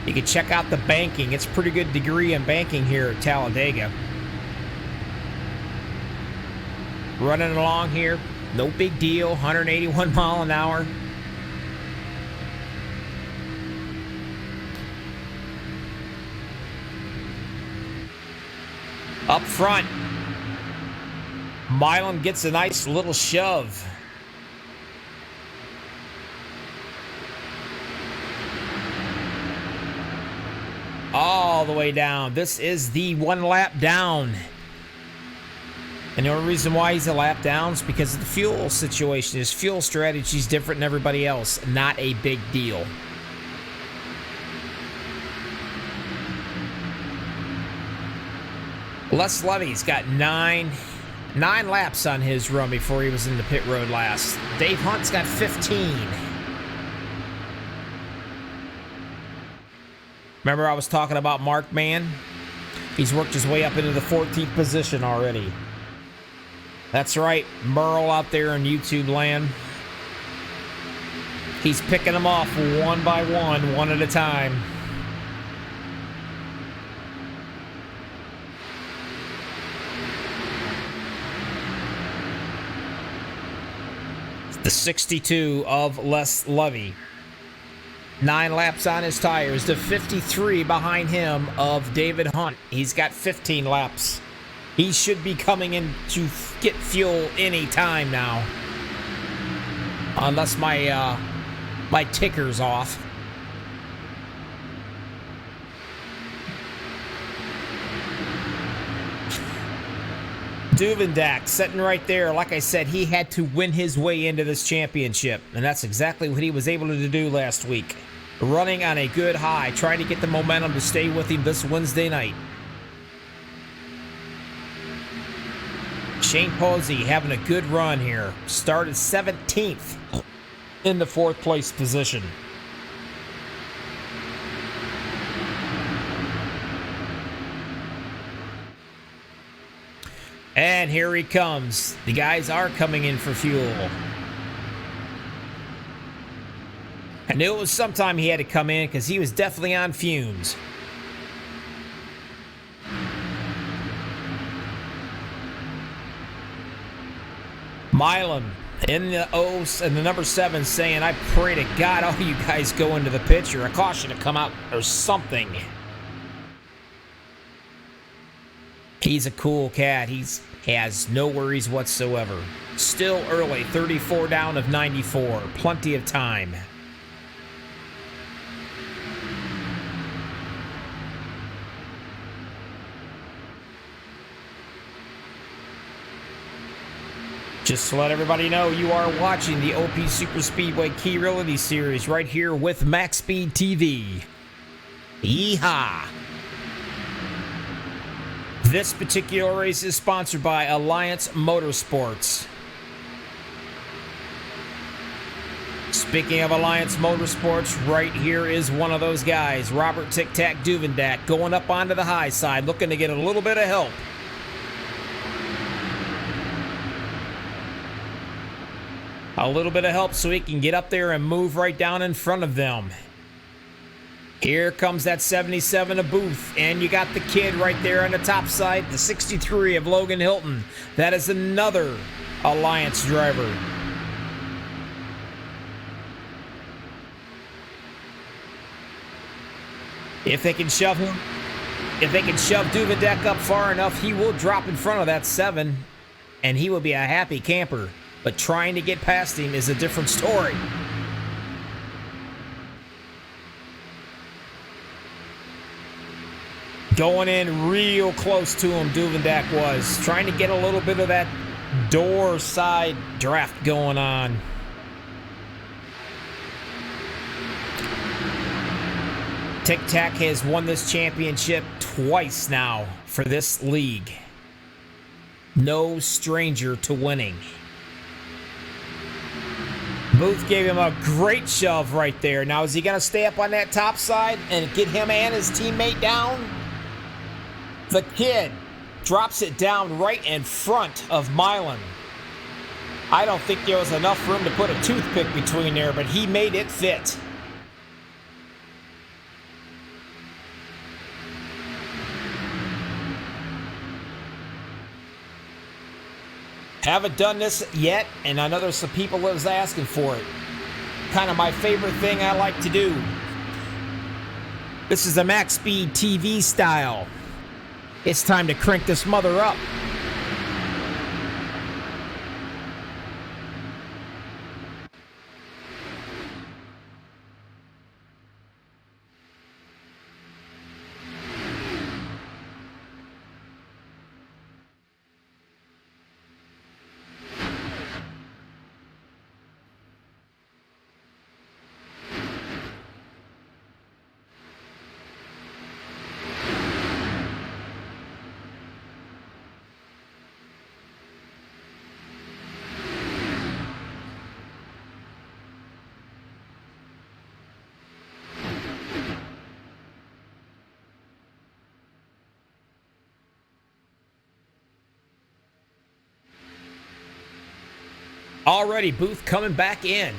Speaker 1: You can check out the banking. It's a pretty good degree in banking here at Talladega. Running along here, no big deal, 181 mile an hour. Up front, Milam gets a nice little shove. all the way down. This is the 1 lap down. And the only reason why he's a lap down is because of the fuel situation. His fuel strategy is different than everybody else. Not a big deal. Les Levy's got nine laps on his run before he was in the pit road last. Dave Hunt's got 15. Remember I was talking about Mark Mann? He's worked his way up into the 14th position already. That's right, Merle out there in YouTube land. He's picking them off one by one at a time. The 62 of Les Levy. 9 laps on his tires. The 53 behind him of David Hunt. He's got 15 laps. He should be coming in to get fuel any time now. Unless my ticker's off. Duvendak sitting right there. Like I said, he had to win his way into this championship. And that's exactly what he was able to do last week. Running on a good high. Trying to get the momentum to stay with him this Wednesday night. Shane Posey having a good run here. Started 17th in the 4th place position. And here he comes. The guys are coming in for fuel. I knew it was sometime he had to come in because he was definitely on fumes. Milan in the O's and the number 7 saying, I pray to God all you guys go into the picture. A caution to come out or something. He's a cool cat. He has no worries whatsoever. Still early, 34 down of 94. Plenty of time. Just to let everybody know, you are watching the OP Super Speedway Key Realty Series right here with MaxSpeedTV. Yeehaw! This particular race is sponsored by Alliance Motorsports. Speaking of Alliance Motorsports, right here is one of those guys, Robert Tic Tac Duvendak, going up onto the high side, looking to get a little bit of help. A little bit of help so he can get up there and move right down in front of them. Here comes that 77 of Booth, and you got the kid right there on the top side, the 63 of Logan Hilton. That is another Alliance driver. If they can shove him, if they can shove Duvendak up far enough, he will drop in front of that 7, and he will be a happy camper. But trying to get past him is a different story. Going in real close to him, Duvendak was. Trying to get a little bit of that door side draft going on. Tic Tac has won this championship twice now for this league. No stranger to winning. Booth gave him a great shove right there. Now, is he going to stay up on that top side and get him and his teammate down? The kid drops it down right in front of Milan. I don't think there was enough room to put a toothpick between there, but he made it fit. Haven't done this yet, and I know there's some people that was asking for it. Kind of my favorite thing I like to do. This is a MaxSpeedTV style. It's time to crank this mother up. Already, Booth coming back in.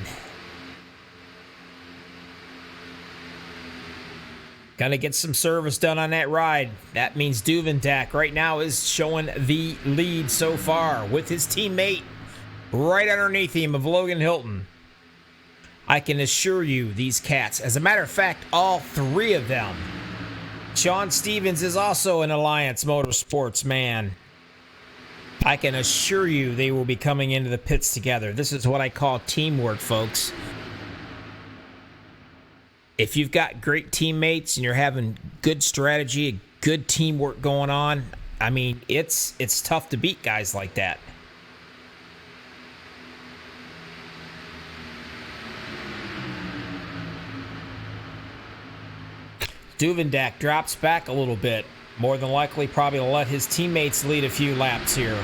Speaker 1: Gonna get some service done on that ride. That means Duvendak right now is showing the lead so far with his teammate right underneath him of Logan Hilton. I can assure you these cats, as a matter of fact, all three of them. Sean Stevens is also an Alliance Motorsports man. I can assure you they will be coming into the pits together. This is what I call teamwork, folks. If you've got great teammates and you're having good strategy, good teamwork going on, I mean, it's tough to beat guys like that. Duvendak drops back a little bit. More than likely probably to let his teammates lead a few laps here.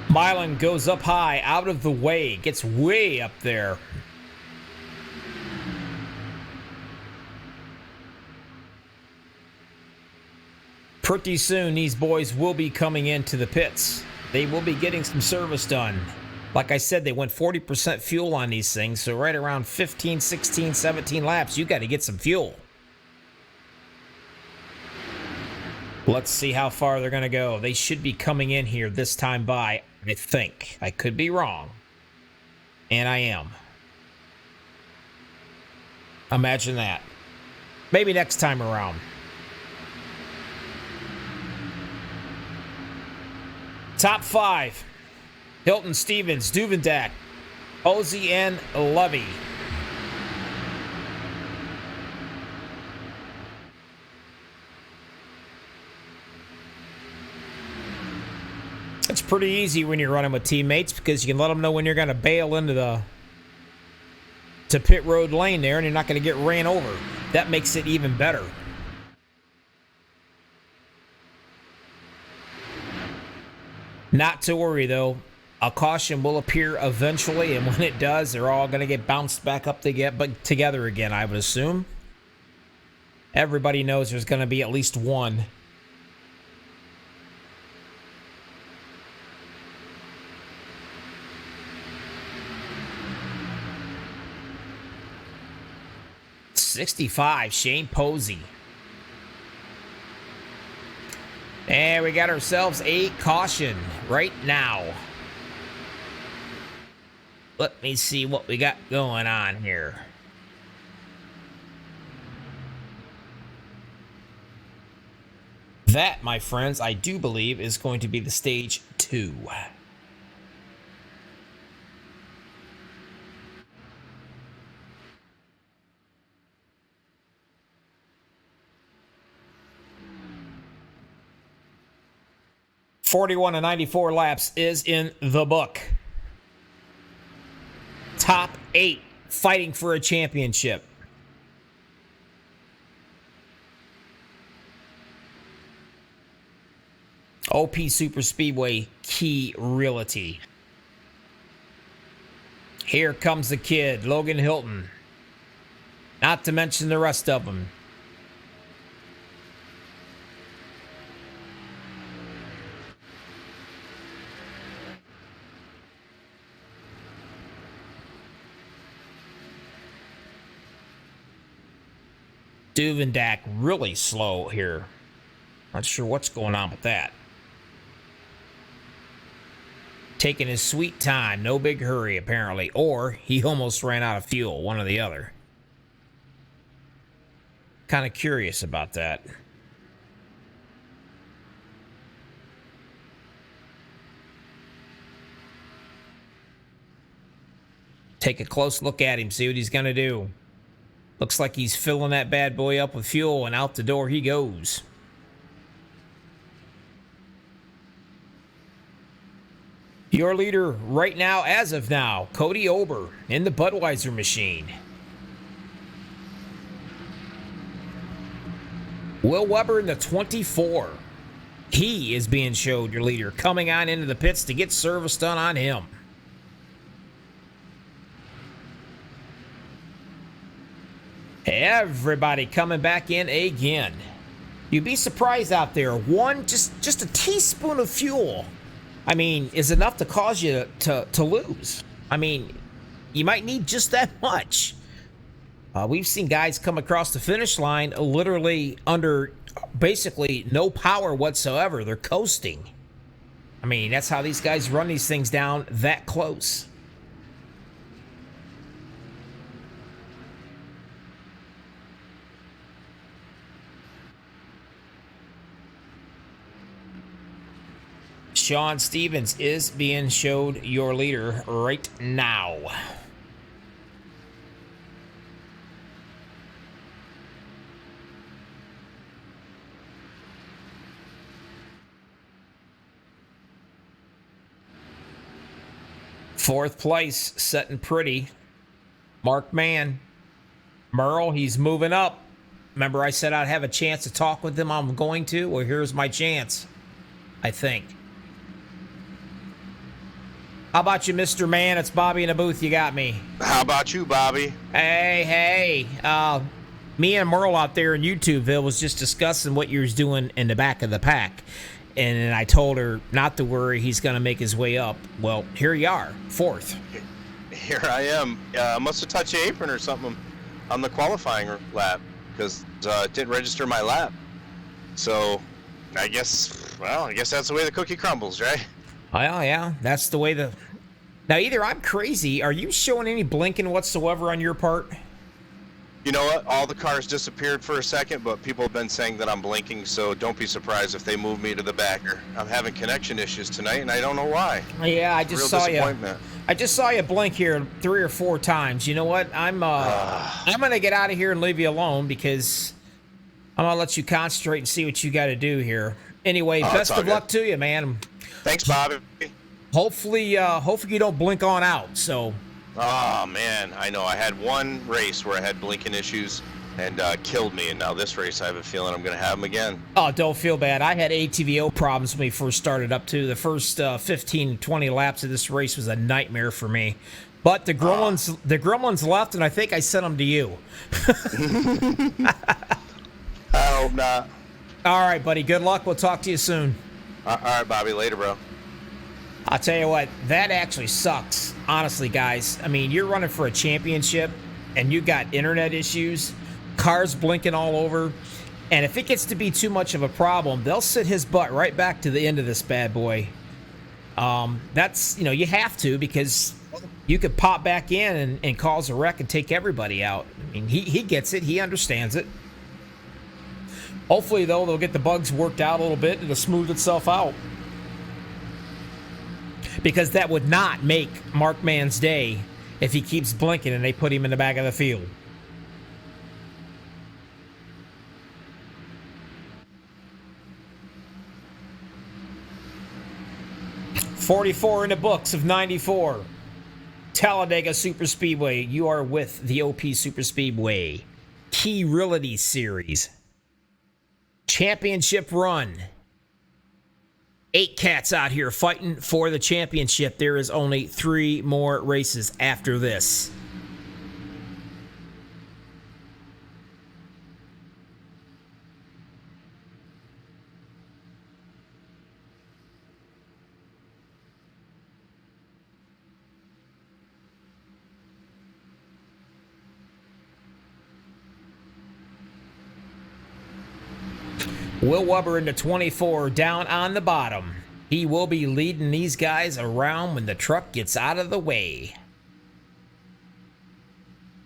Speaker 1: Milan goes up high, out of the way, gets way up there. Pretty soon, these boys will be coming into the pits. They will be getting some service done. Like I said, they went 40% fuel on these things, so right around 15, 16, 17 laps, you got to get some fuel. Let's see how far they're going to go. They should be coming in here this time by, I think. I could be wrong. And I am. Imagine that. Maybe next time around. Top 5. Hilton, Stevens, Duvendak, Ozzy, and Levy. It's pretty easy when you're running with teammates because you can let them know when you're going to bail into the pit road lane there and you're not going to get ran over. That makes it even better. Not to worry, though. A caution will appear eventually, and when it does, they're all going to get bounced back up together again, I would assume. Everybody knows there's going to be at least one. '65, Shane Posey. And we got ourselves a caution right now. Let me see what we got going on here. That, my friends, I do believe is going to be the stage 2. .41 and 94 laps is in the book. Top 8 fighting for a championship. OP Super Speedway Key Realty. Here comes the kid, Logan Hilton. Not to mention the rest of them. Duvendak really slow here. Not sure what's going on with that. Taking his sweet time, no big hurry apparently, or he almost ran out of fuel, one or the other. Kind of curious about that. Take a close look at him, see what he's going to do. Looks like he's filling that bad boy up with fuel, and out the door he goes. Your leader right now, as of now, Cody Ober in the Budweiser machine. Will Weber in the 24. He is being showed your leader, coming on into the pits to get service done on him. Everybody coming back in again. You'd be surprised out there. Just a teaspoon of fuel I mean, is enough to cause you to lose. I mean, you might need just that much. We've seen guys come across the finish line literally under basically no power whatsoever. They're coasting. I mean, that's how these guys run these things down that close. Sean Stevens is being showed your leader right now. Fourth place, setting pretty. Mark Mann. Merle, he's moving up. Remember I said I'd have a chance to talk with him? I'm going to. Well, here's my chance, I think. How about you, Mr. Man? It's Bobby in the booth. You got me.
Speaker 3: How about you, Bobby?
Speaker 1: Hey. Me and Merle out there in YouTubeville was just discussing what you was doing in the back of the pack. And I told her not to worry. He's going to make his way up. Well, here you are. Fourth.
Speaker 3: Here I am. I must have touched the apron or something on the qualifying lap because it didn't register my lap. So I guess that's the way the cookie crumbles, right?
Speaker 1: Oh, yeah. That's the way the... Now, either I'm crazy. Are you showing any blinking whatsoever on your part?
Speaker 3: You know what? All the cars disappeared for a second, but people have been saying that I'm blinking, so don't be surprised if they move me to the backer. I'm having connection issues tonight, and I don't know why.
Speaker 1: Yeah, I just saw you. I just saw you blink here 3 or 4 times. You know what? I'm gonna get out of here and leave you alone because I'm gonna let you concentrate and see what you got to do here. Anyway, best of luck to you, man.
Speaker 3: Thanks, Bobby.
Speaker 1: Hopefully you don't blink on out. So.
Speaker 3: Oh man, I know. I had one race where I had blinking issues and killed me, and now this race I have a feeling I'm going to have them again.
Speaker 1: Oh, don't feel bad. I had ATVO problems when we first started up too. The first 15, 20 laps of this race was a nightmare for me. But the gremlins left, and I think I sent them to you.
Speaker 3: I hope not.
Speaker 1: All right, buddy. Good luck. We'll talk to you soon.
Speaker 3: All right, Bobby. Later, bro.
Speaker 1: I'll tell you what, that actually sucks. Honestly, guys. I mean, you're running for a championship, and you got internet issues, cars blinking all over, and if it gets to be too much of a problem, they'll sit his butt right back to the end of this bad boy. That's, you have to, because you could pop back in and cause a wreck and take everybody out. I mean, he gets it. He understands it. Hopefully, though, they'll get the bugs worked out a little bit and it'll smooth itself out. Because that would not make Mark Mann's day if he keeps blinking and they put him in the back of the field. .44 in the books of 94. Talladega Super Speedway. You are with the OP Super Speedway Key Realty Series. Championship run. 8 cats out here fighting for the championship. There is only 3 more races after this. Will Weber into 24 down on the bottom. He will be leading these guys around when the truck gets out of the way.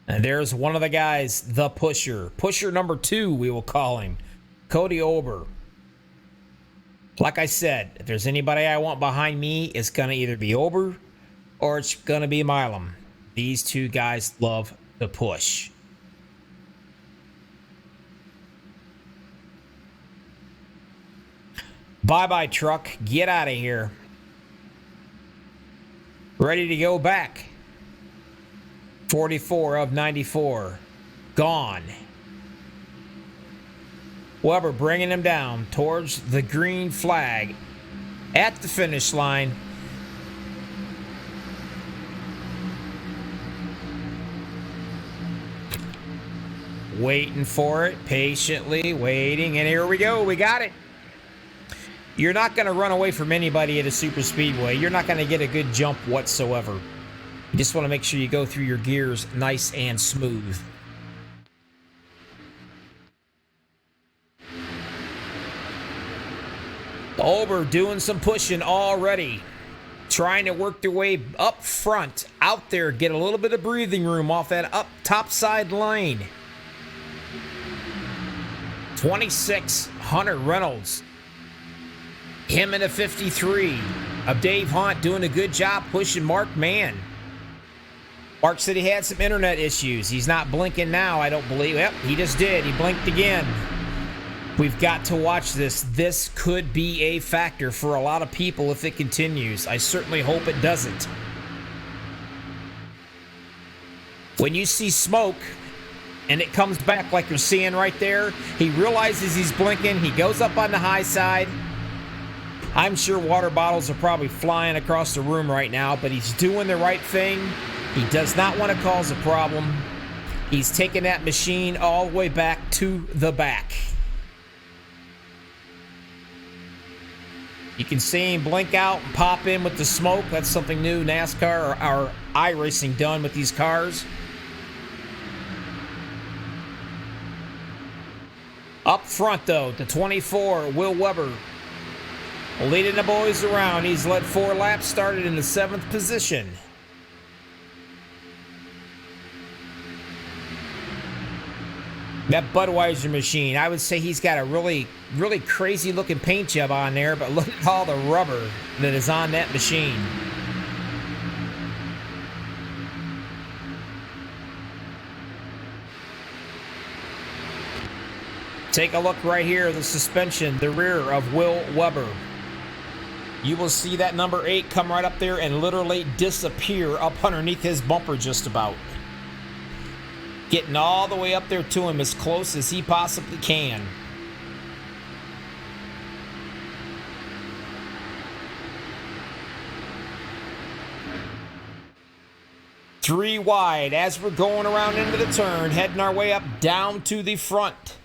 Speaker 1: And there's one of the guys, the pusher. Pusher number 2, we will call him. Cody Ober. Like I said, if there's anybody I want behind me, it's going to either be Ober or it's going to be Milam. These 2 guys love to push. Bye-bye, truck. Get out of here. Ready to go back. 44 of 94. Gone. Weber bringing him down towards the green flag at the finish line. Waiting for it, patiently waiting, and here we go. We got it. You're not going to run away from anybody at a super speedway. You're not going to get a good jump whatsoever. You just want to make sure you go through your gears nice and smooth. Ober doing some pushing already. Trying to work their way up front, out there, get a little bit of breathing room off that up top side line. 26, Hunter Reynolds. Him in a 53 of Dave Hunt doing a good job pushing Mark Mann. Mark said he had some internet issues. He's not blinking now, I don't believe. Yep, he just did. He blinked again. We've got to watch this. This could be a factor for a lot of people if it continues. I certainly hope it doesn't. When you see smoke and it comes back like you're seeing right there, he realizes he's blinking. He goes up on the high side. I'm sure water bottles are probably flying across the room right now, but he's doing the right thing. He does not want to cause a problem. He's taking that machine all the way back to the back. You can see him blink out and pop in with the smoke. That's something new NASCAR or iRacing done with these cars. Up front, though, the 24, Will Weber. Leading the boys around. He's led 4 laps, started in the 7th position. That Budweiser machine, I would say he's got a really crazy looking paint job on there, but look at all the rubber that is on that machine. Take a look right here, the suspension, the rear of Will Weber. You will see that number 8 come right up there and literally disappear up underneath his bumper just about. Getting all the way up there to him as close as he possibly can. Three wide as we're going around into the turn, heading our way up down to the front.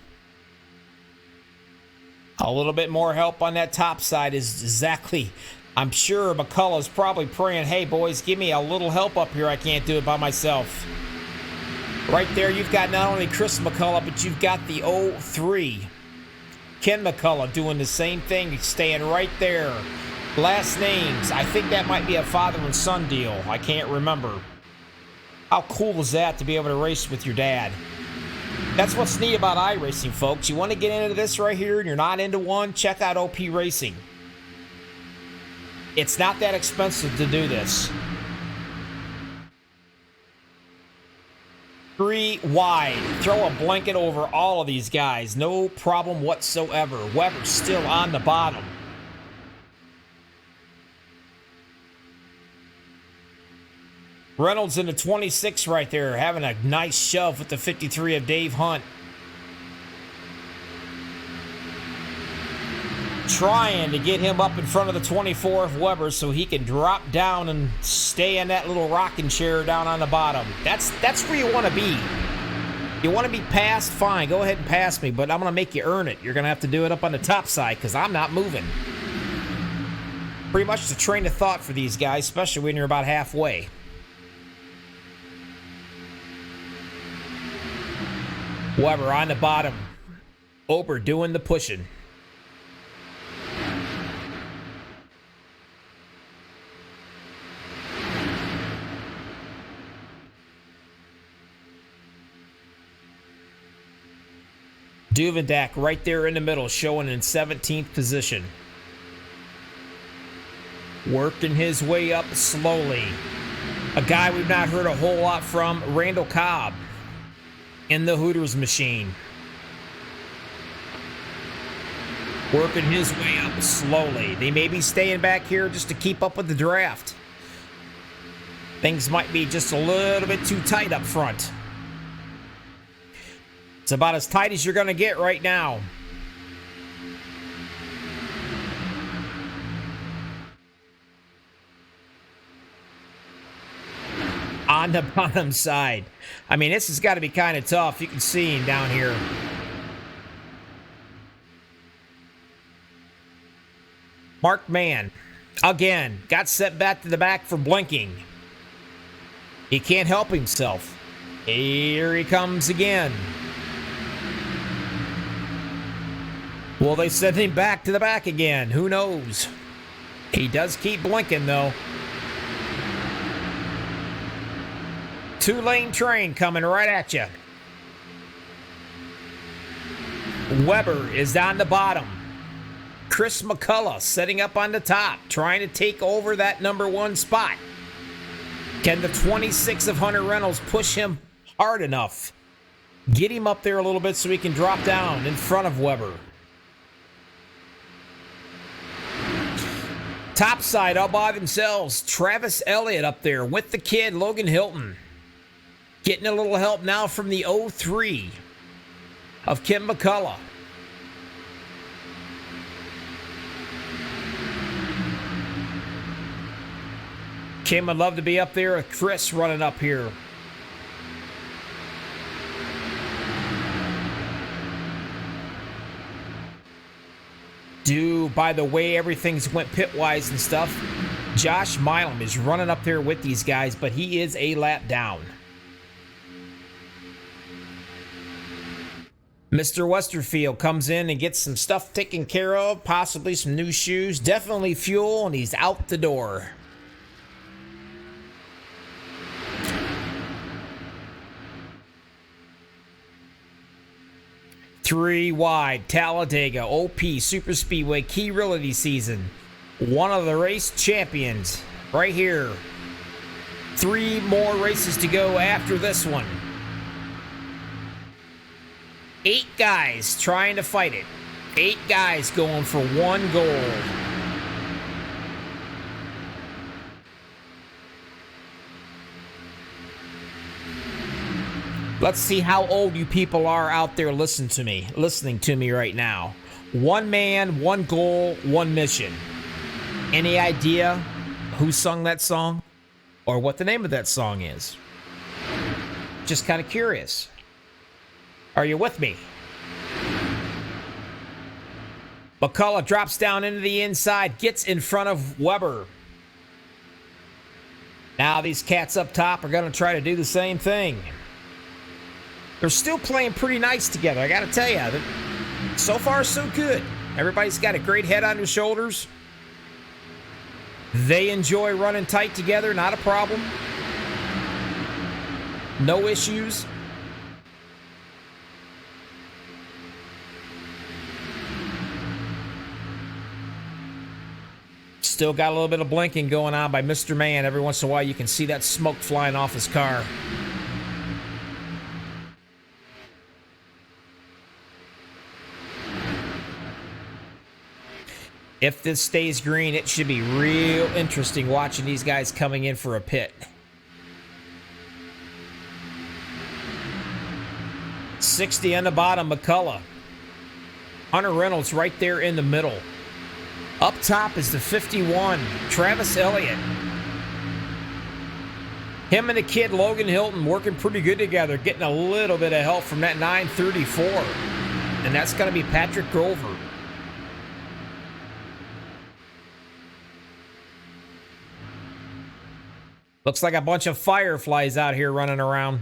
Speaker 1: A little bit more help on that top side is exactly, I'm sure McCullough's probably praying, hey boys, give me a little help up here. I can't do it by myself. Right there, you've got not only Chris McCullough, but you've got the 03. Ken McCullough doing the same thing, staying right there. Last names, I think that might be a father and son deal. I can't remember. How cool is that to be able to race with your dad? That's what's neat about iRacing, folks. You want to get into this right here and you're not into one, check out OP Racing. It's not that expensive to do this. 3 wide. Throw a blanket over all of these guys. No problem whatsoever. Weber's still on the bottom. Reynolds in the 26 right there, having a nice shove with the 53 of Dave Hunt. Trying to get him up in front of the 24 of Weber so he can drop down and stay in that little rocking chair down on the bottom. That's where you want to be. You want to be passed? Fine, go ahead and pass me, but I'm going to make you earn it. You're going to have to do it up on the top side because I'm not moving. Pretty much the train of thought for these guys, especially when you're about halfway. Weber on the bottom. Ober doing the pushing. Duvendak right there in the middle, showing in 17th position. Working his way up slowly. A guy we've not heard a whole lot from, Randall Cobb, in the Hooters machine. Working his way up slowly. They may be staying back here just to keep up with the draft. Things might be just a little bit too tight up front. It's about as tight as you're going to get right now. On the bottom side. I mean, this has got to be kind of tough. You can see him down here. Mark Mann, again, got set back to the back for blinking. He can't help himself. Here he comes again. Will they send him back to the back again? Who knows? He does keep blinking, though. Two-lane train coming right at you. Weber is on the bottom. Chris McCullough setting up on the top, trying to take over that number 1 spot. Can the 26 of Hunter Reynolds push him hard enough? Get him up there a little bit so he can drop down in front of Weber. Top side all by themselves. Travis Elliott up there with the kid, Logan Hilton. Getting a little help now from the 03 of Kim McCullough. Kim would love to be up there with Chris running up here. By the way everything's went pit-wise and stuff, Josh Milam is running up there with these guys, but he is a lap down. Mr. Westerfield comes in and gets some stuff taken care of, possibly some new shoes, definitely fuel, and he's out the door. Three wide, Talladega, OP, Super Speedway, Key Realty season. One of the race champions right here. 3 more races to go after this one. 8 guys trying to fight it. 8 guys going for 1 goal. Let's see how old you people are out there listening to me right now. 1 man, 1 goal, 1 mission. Any idea who sung that song or what the name of that song is? Just kind of curious. Are you with me? McCullough drops down into the inside, gets in front of Weber. Now these cats up top are going to try to do the same thing. They're still playing pretty nice together, I got to tell you. So far, so good. Everybody's got a great head on their shoulders. They enjoy running tight together, not a problem. No issues. Still got a little bit of blinking going on by Mr. Mann. Every once in a while, you can see that smoke flying off his car. If this stays green, it should be real interesting watching these guys coming in for a pit. 60 on the bottom, McCullough. Hunter Reynolds right there in the middle. Up top is the 51, Travis Elliott. Him and the kid, Logan Hilton, working pretty good together, getting a little bit of help from that 934. And that's going to be Patrick Grover. Looks like a bunch of fireflies out here running around.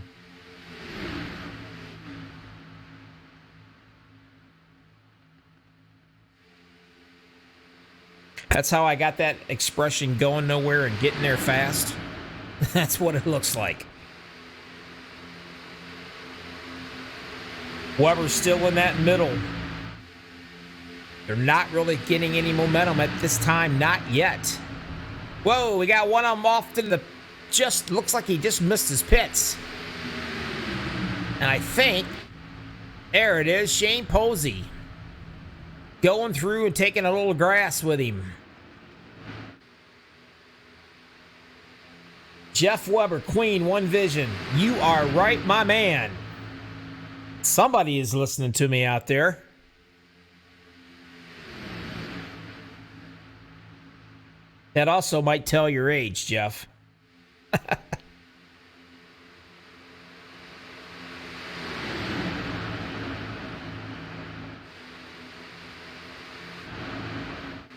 Speaker 1: That's how I got that expression, going nowhere and getting there fast. That's what it looks like. Weber's still in that middle. They're not really getting any momentum at this time, not yet. Whoa, we got one of them off to the... Just looks like he just missed his pits. And I think... There it is, Shane Posey. Going through and taking a little grass with him. Jeff Weber, Queen, One Vision. You are right, my man. Somebody is listening to me out there. That also might tell your age, Jeff.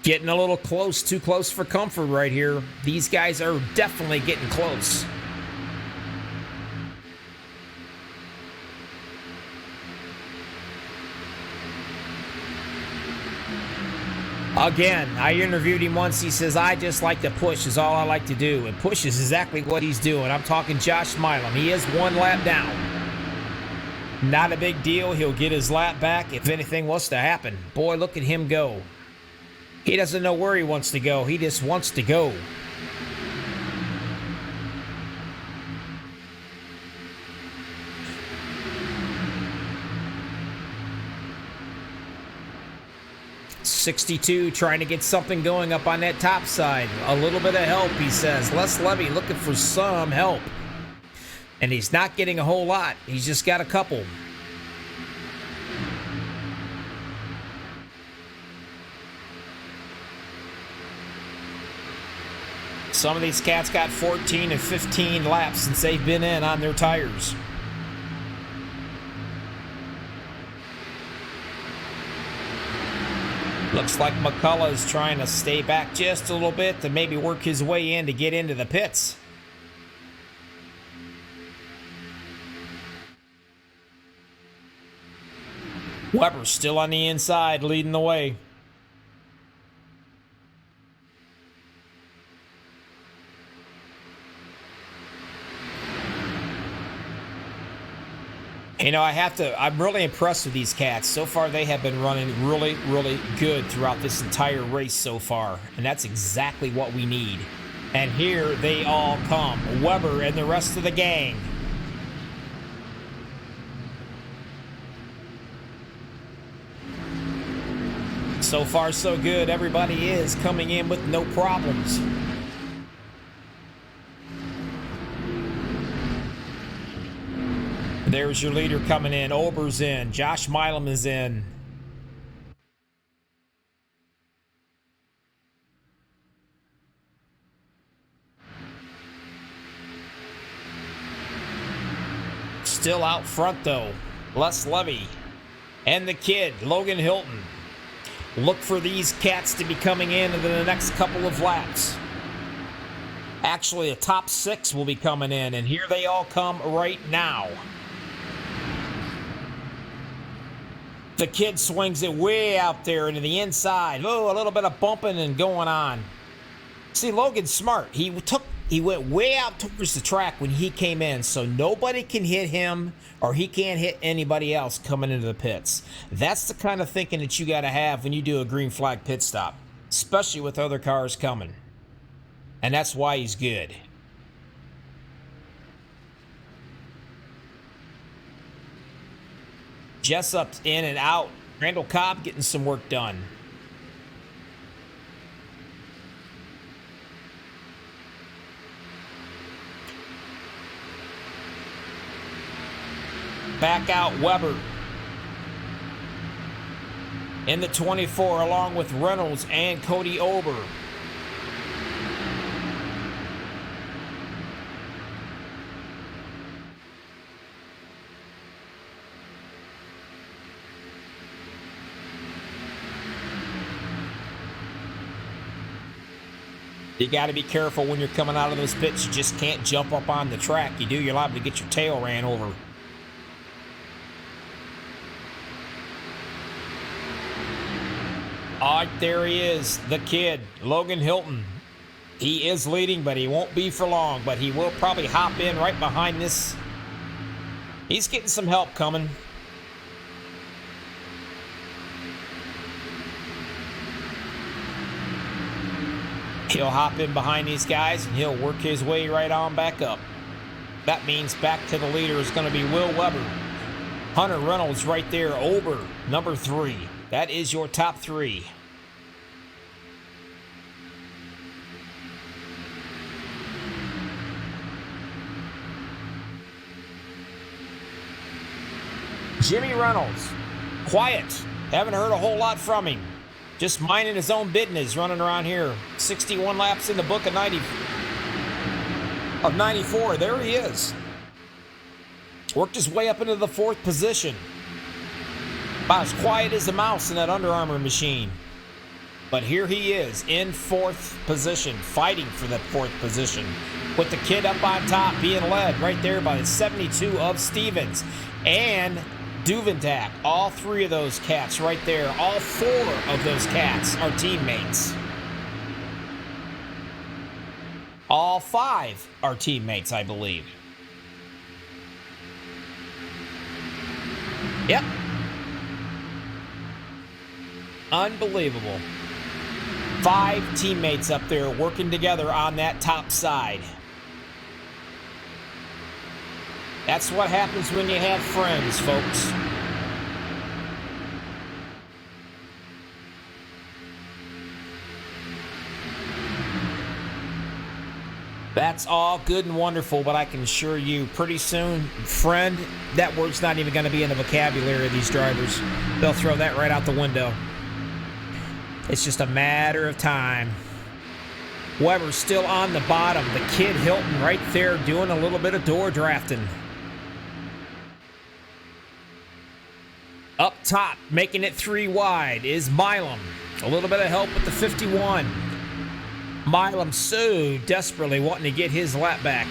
Speaker 1: Getting a little close, too close for comfort right here. These guys are definitely getting close. Again, I interviewed him once. He says, I just like to push is all I like to do. And push is exactly what he's doing. I'm talking Josh Milam. He is 1 lap down. Not a big deal. He'll get his lap back if anything was to happen. Boy, look at him go. He doesn't know where he wants to go. He just wants to go. .62 trying to get something going up on that top side. A little bit of help, he says. Les Levy looking for some help. And he's not getting a whole lot. He's just got a couple. Some of these cats got 14 and 15 laps since they've been in on their tires. Looks like McCullough is trying to stay back just a little bit to maybe work his way in to get into the pits. Weber still on the inside, leading the way. You know, I'm really impressed with these cats. So far, they have been running really, really good throughout this entire race so far. And that's exactly what we need. And here they all come. Weber and the rest of the gang. So far, so good. Everybody is coming in with no problems. There's your leader coming in. Ober's in. Josh Milam is in. Still out front, though. Les Levy and the kid, Logan Hilton. Look for these cats to be coming in the next couple of laps. Actually, a top 6 will be coming in, and here they all come right now. The kid swings it way out there into the inside. Oh, a little bit of bumping and going on. See, Logan's smart. He went way out towards the track when he came in, so nobody can hit him or he can't hit anybody else coming into the pits. That's the kind of thinking that you got to have when you do a green flag pit stop, especially with other cars coming. And that's why he's good. Jessup's in and out. Randall Cobb getting some work done. Back out Weber. In the 24 along with Reynolds and Cody Ober. You got to be careful when you're coming out of those pits. You just can't jump up on the track. You do, you're liable to get your tail ran over. All right, there he is, the kid, Logan Hilton. He is leading, but he won't be for long. But he will probably hop in right behind this. He's getting some help coming. He'll hop in behind these guys, and he'll work his way right on back up. That means back to the leader is going to be Will Weber. Hunter Reynolds right there, Ober, number 3. That is your top 3. Jimmy Reynolds, quiet. Haven't heard a whole lot from him. Just minding his own business, running around here. 61 laps in the book of 94. There he is. Worked his way up into the 4th position. About as quiet as a mouse in that Under Armour machine. But here he is in 4th position, fighting for that 4th position, with the kid up on top being led right there by the 72 of Stevens and Duvendak. All 3 of those cats right there, all 4 of those cats are teammates. All 5 are teammates, I believe. Yep. Unbelievable. 5 teammates up there working together on that top side. That's what happens when you have friends, folks. That's all good and wonderful, but I can assure you, pretty soon, friend, that word's not even going to be in the vocabulary of these drivers. They'll throw that right out the window. It's just a matter of time. Weber's still on the bottom. The kid Hilton right there doing a little bit of door drafting. Up top, making it 3 wide, is Milam. A little bit of help with the 51. Milam so desperately wanting to get his lap back.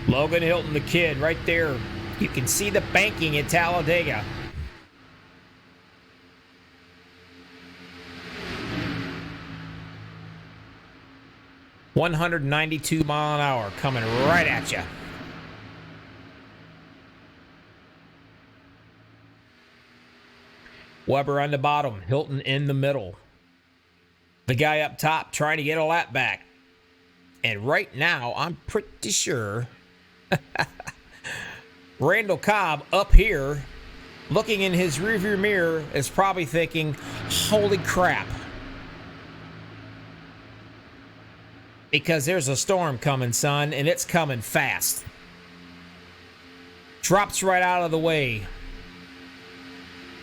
Speaker 1: Logan Hilton, the kid, right there. You can see the banking at Talladega. $192 mile an hour coming right at you. Weber on the bottom, Hilton in the middle. The guy up top trying to get a lap back. And right now, I'm pretty sure Randall Cobb up here, looking in his rearview mirror, is probably thinking, holy crap. Because there's a storm coming, son, and it's coming fast. Drops right out of the way.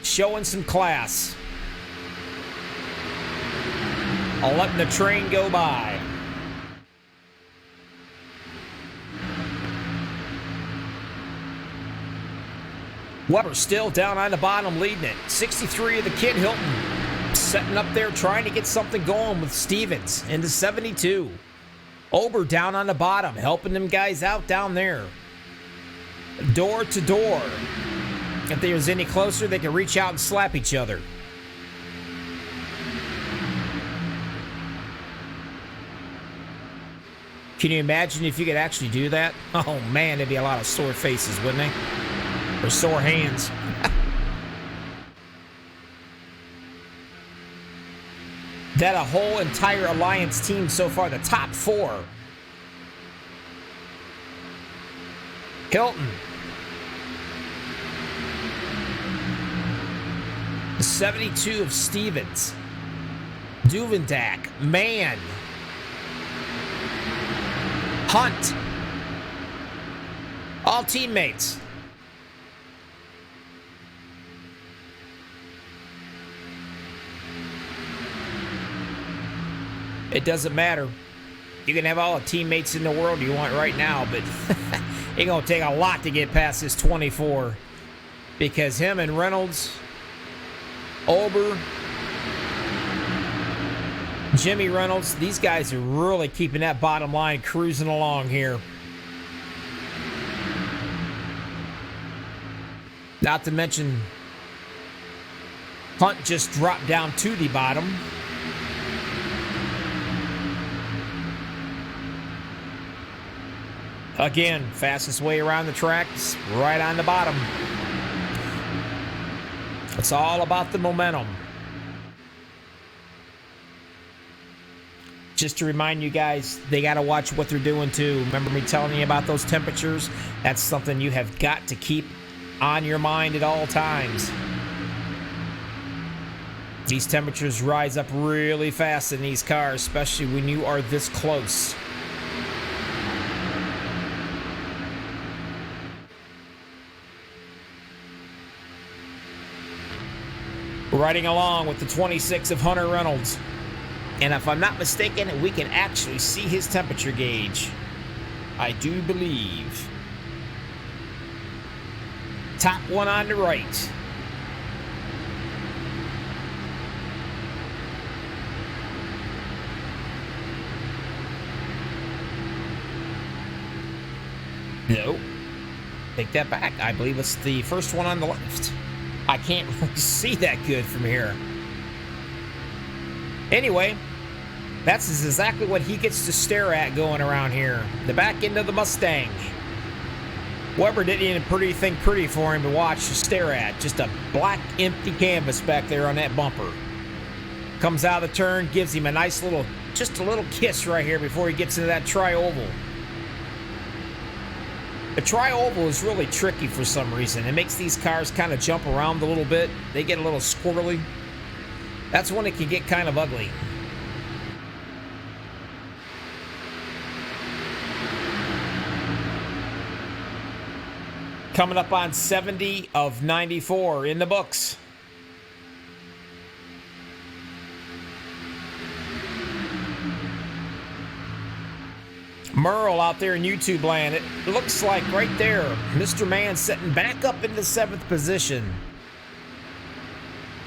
Speaker 1: Showing some class. Letting the train go by. Weber still down on the bottom, leading it. 63 of the kid Hilton setting up there, trying to get something going with Stevens into 72. Ober down on the bottom, helping them guys out down there. Door to door. If they was any closer, they could reach out and slap each other. Can you imagine if you could actually do that? Oh man, there'd be a lot of sore faces, wouldn't they? Or sore hands. That a whole entire Alliance team so far, the top 4. Hilton. The 72 of Stevens. Duvendak. Mann. Hunt. All teammates. It doesn't matter. You can have all the teammates in the world you want right now, but it's going to take a lot to get past this 24. Because him and Reynolds, Ober, Jimmy Reynolds, these guys are really keeping that bottom line cruising along here. Not to mention, Hunt just dropped down to the bottom. Again, fastest way around the track is right on the bottom. It's all about the momentum. Just to remind you guys, they got to watch what they're doing too. Remember me telling you about those temperatures? That's something you have got to keep on your mind at all times. These temperatures rise up really fast in these cars, especially when you are this close. riding along with the 26 of Hunter Reynolds. And if I'm not mistaken, we can actually see his temperature gauge. I do believe. Top one on the right. No. Take that back. I believe it's the first one on the left. I can't really see that good from here. Anyway, that's exactly what he gets to stare at going around here. The back end of the Mustang. Weber didn't even think pretty for him to watch to stare at. Just a black, empty canvas back there on that bumper. Comes out of the turn, gives him a nice little, just a little kiss right here before he gets into that tri-oval. The tri-oval is really tricky for some reason. It makes these cars kind of jump around a little bit. They get a little squirrely. That's when it can get kind of ugly. Coming up on 70 of 94 in the books. Merle out there in YouTube land. It looks like right there, Mr. Man sitting back up in the 7th position.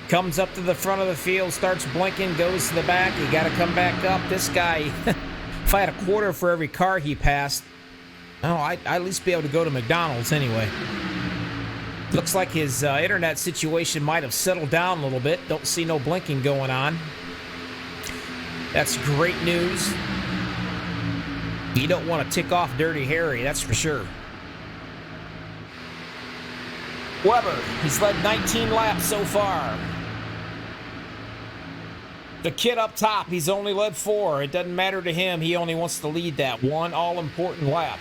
Speaker 1: Comes up to the front of the field, starts blinking, goes to the back. You got to come back up. This guy, if I had a quarter for every car he passed, oh, I'd at least be able to go to McDonald's anyway. Looks like his internet situation might have settled down a little bit. Don't see no blinking going on. That's great news. You don't want to tick off Dirty Harry, that's for sure. Weber, he's led 19 laps so far. The kid up top, he's only led 4. It doesn't matter to him. He only wants to lead that one all-important lap.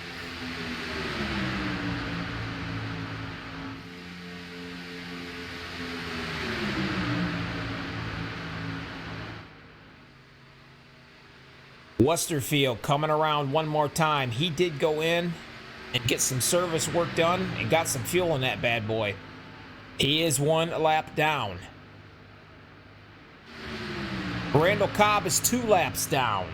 Speaker 1: Westerfield coming around one more time. He did go in and get some service work done and got some fuel in that bad boy. He is 1 lap down. Randall Cobb is 2 laps down.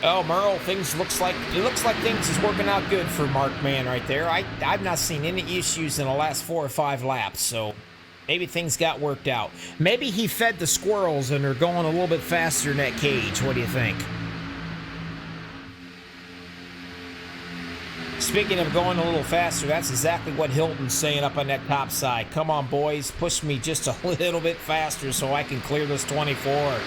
Speaker 1: Oh, Merle, it looks like things is working out good for Mark Man right there. I've not seen any issues in the last 4 or 5 laps, so maybe things got worked out. Maybe he fed the squirrels and they're going a little bit faster in that cage. What do you think? Speaking of going a little faster, that's exactly what Hilton's saying up on that top side. Come on, boys, push me just a little bit faster so I can clear this 24.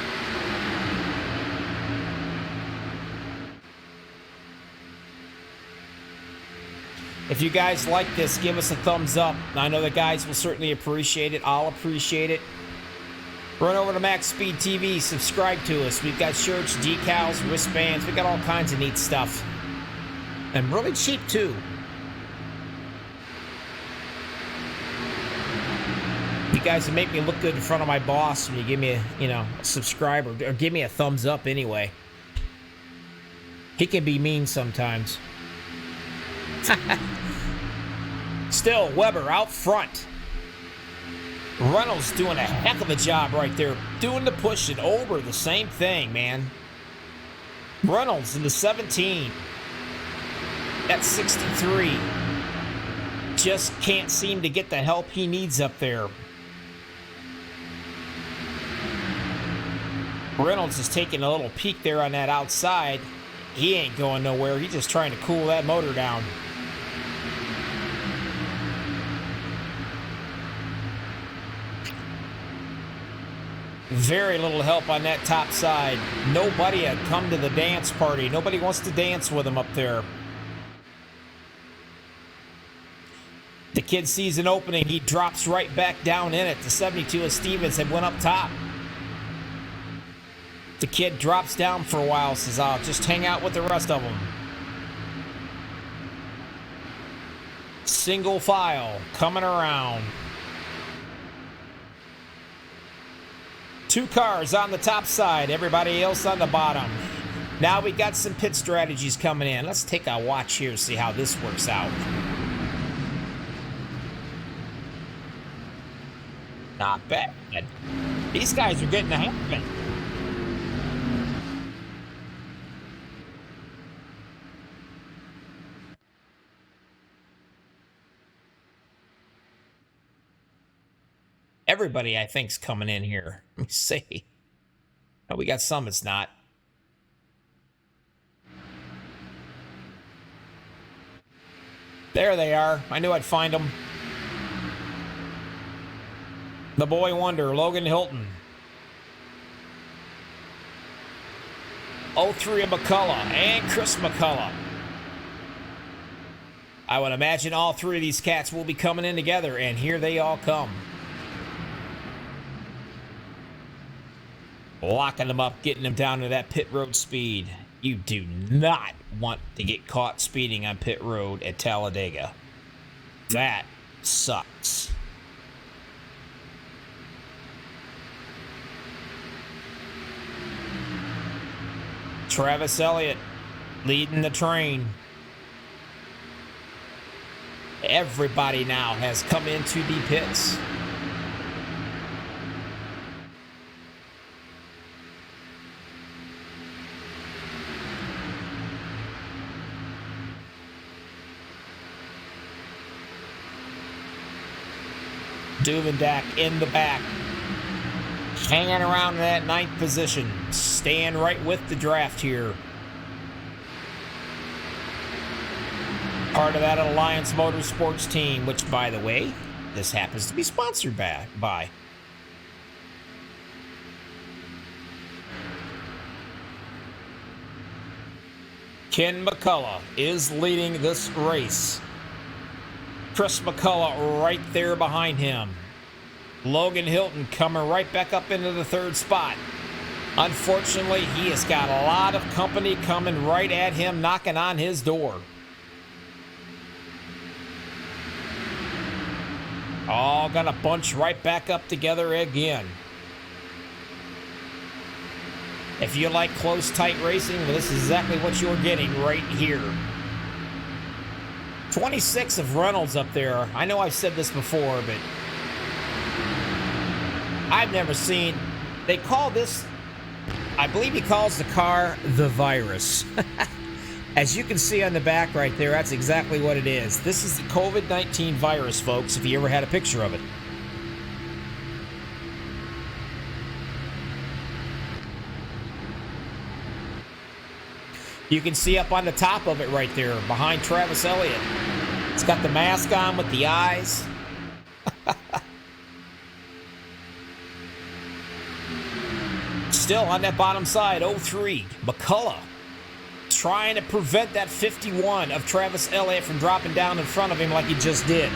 Speaker 1: If you guys like this, give us a thumbs up. I know the guys will certainly appreciate it. I'll appreciate it. Run over to MaxSpeedTV, subscribe to us. We've got shirts, decals, wristbands. We've got all kinds of neat stuff. And really cheap, too. You guys make me look good in front of my boss when you give me a, subscribe or give me a thumbs up anyway. He can be mean sometimes. Still, Weber out front. Reynolds doing a heck of a job right there. Doing the push and Ober, the same thing, man. Reynolds in the 17. That's 63. Just can't seem to get the help he needs up there. Reynolds is taking a little peek there on that outside. He ain't going nowhere. He's just trying to cool that motor down. Very little help on that top side. Nobody had come to the dance party. Nobody wants to dance with him up there. The kid sees an opening. He drops right back down in it. The 72 of Stevens had went up top. The kid drops down for a while, says, I'll just hang out with the rest of them. Single file coming around. 2 cars on the top side, everybody else on the bottom. Now we got some pit strategies coming in. Let's take a watch here, see how this works out. Not bad. These guys are getting the hang of it. Everybody, I think, is coming in here. Let me see. Oh, we got some it's not. There they are. I knew I'd find them. The boy wonder, Logan Hilton. 03 of McCullough and Chris McCullough. I would imagine all 3 of these cats will be coming in together, and here they all come. Locking them up, getting them down to that pit road speed. You do not want to get caught speeding on pit road at Talladega. That sucks. Travis Elliott leading the train. Everybody now has come into the pits. Duvendak in the back, hanging around in that 9th position, staying right with the draft here. Part of that Alliance Motorsports team, which, by the way, this happens to be sponsored by. Ken McCullough is leading this race. Chris McCullough right there behind him. Logan Hilton coming right back up into the 3rd spot. Unfortunately, he has got a lot of company coming right at him, knocking on his door. All gonna bunch right back up together again. If you like close, tight racing, well, this is exactly what you're getting right here. 26 of Reynolds up there. I know I've said this before, but I've never seen... They call this... I believe he calls the car the virus. As you can see on the back right there, that's exactly what it is. This is the COVID-19 virus, folks, if you ever had a picture of it. You can see up on the top of it right there, behind Travis Elliott. It's got the mask on with the eyes. Still on that bottom side, 03, McCullough. Trying to prevent that 51 of Travis Elliott from dropping down in front of him like he just did.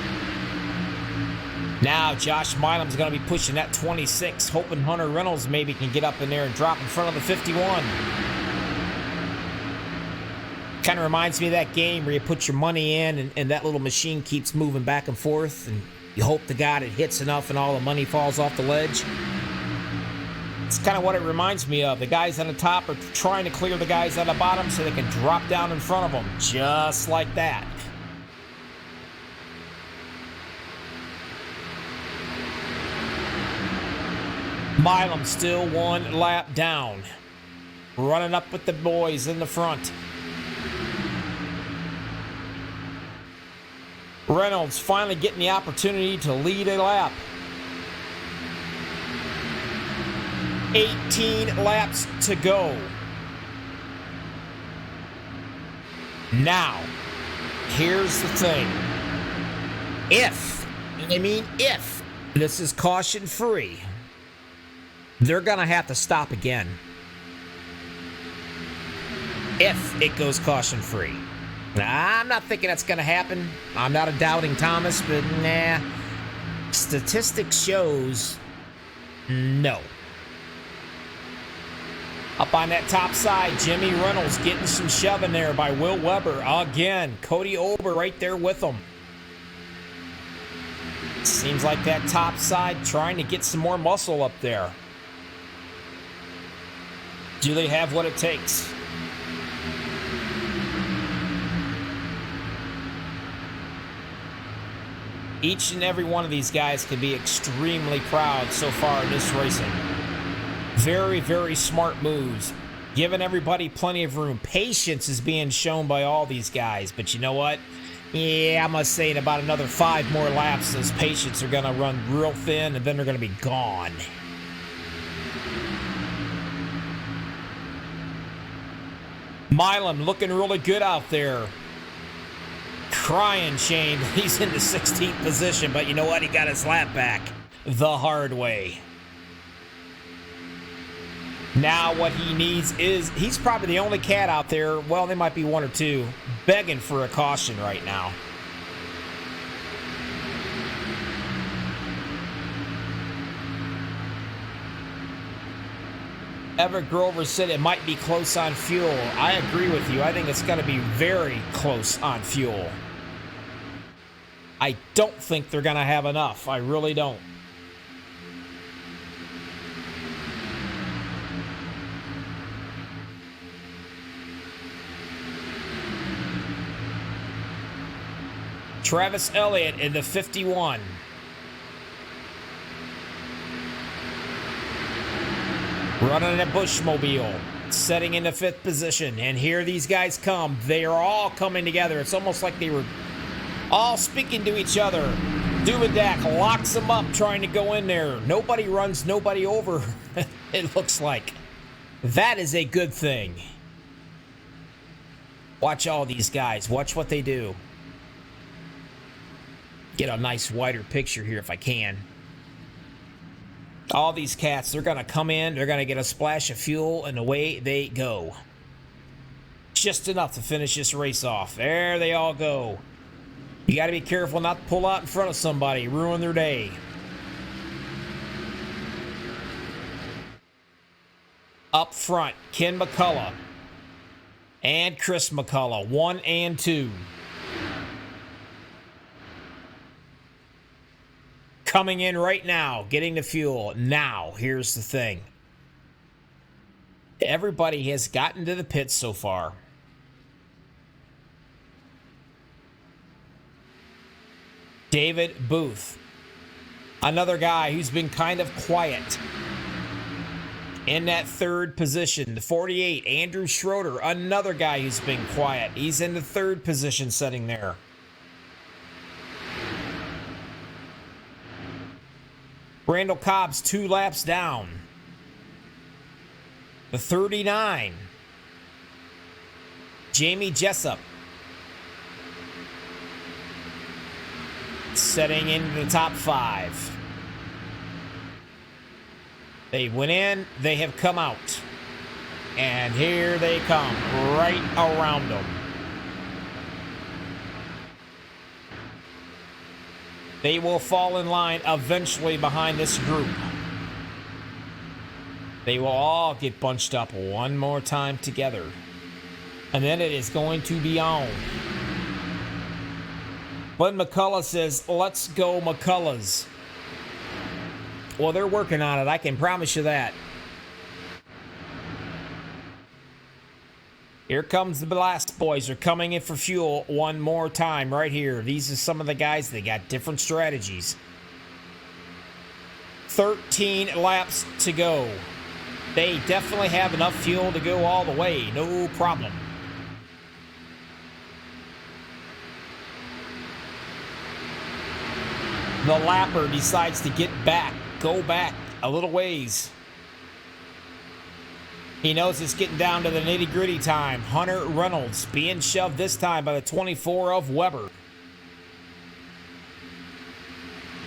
Speaker 1: Now Josh Milam's going to be pushing that 26, hoping Hunter Reynolds maybe can get up in there and drop in front of the 51. Kind of reminds me of that game where you put your money in and that little machine keeps moving back and forth and you hope to God it hits enough and all the money falls off the ledge. It's kind of what it reminds me of. The guys on the top are trying to clear the guys on the bottom so they can drop down in front of them, just like that. Milam still 1 lap down, running up with the boys in the front. Reynolds finally getting the opportunity to lead a lap. 18 laps to go. Now, here's the thing. If this is caution free, they're going to have to stop again. If it goes caution free. I'm not thinking that's going to happen. I'm not a doubting Thomas, but nah. Statistics shows no. Up on that top side, Jimmy Reynolds getting some shoving there by Will Weber. Again, Cody Ober right there with him. Seems like that top side trying to get some more muscle up there. Do they have what it takes? Each and every one of these guys can be extremely proud so far in this racing. Very, very smart moves. Giving everybody plenty of room. Patience is being shown by all these guys. But you know what? Yeah, I must say in about another 5 more laps, those patience are going to run real thin, and then they're going to be gone. Milam looking really good out there. Crying shame he's in the 16th position, but you know what? He got his lap back the hard way. Now what he needs is, he's probably the only cat out there, well, there might be 1 or 2, begging for a caution right now. Everett Grover said it might be close on fuel. I agree with you. I think it's going to be very close on fuel. I don't think they're going to have enough. I really don't. Travis Elliott in the 51. Running a Bushmobile, setting in the 5th position. And here these guys come. They are all coming together. It's almost like they were all speaking to each other. Duvidak locks them up, trying to go in there. Nobody runs nobody over, it looks like. That is a good thing. Watch all these guys. Watch what they do. Get a nice wider picture here if I can. All these cats, they're going to come in, they're going to get a splash of fuel, and away they go. Just enough to finish this race off. There they all go. You got to be careful not to pull out in front of somebody, ruin their day. Up front, Ken McCullough and Chris McCullough, 1 and 2. Coming in right now, getting the fuel. Now, here's the thing. Everybody has gotten to the pits so far. David Booth, another guy who's been kind of quiet in that 3rd position. The 48, Andrew Schroeder, another guy who's been quiet. He's in the 3rd position sitting there. Randall Cobb's 2 laps down. The 39. Jamie Jessup. Setting into the top 5. They went in, they have come out. And here they come, right around them. They will fall in line eventually behind this group. They will all get bunched up one more time together. And then it is going to be on. Glenn McCullough says, let's go McCulloughs. Well, they're working on it, I can promise you that. Here comes the Blast Boys. They're coming in for fuel one more time right here. These are some of the guys. They got different strategies. 13 laps to go. They definitely have enough fuel to go all the way. No problem. The lapper decides to get back. Go back a little ways. He knows it's getting down to the nitty-gritty time. Hunter Reynolds being shoved this time by the 24 of Weber.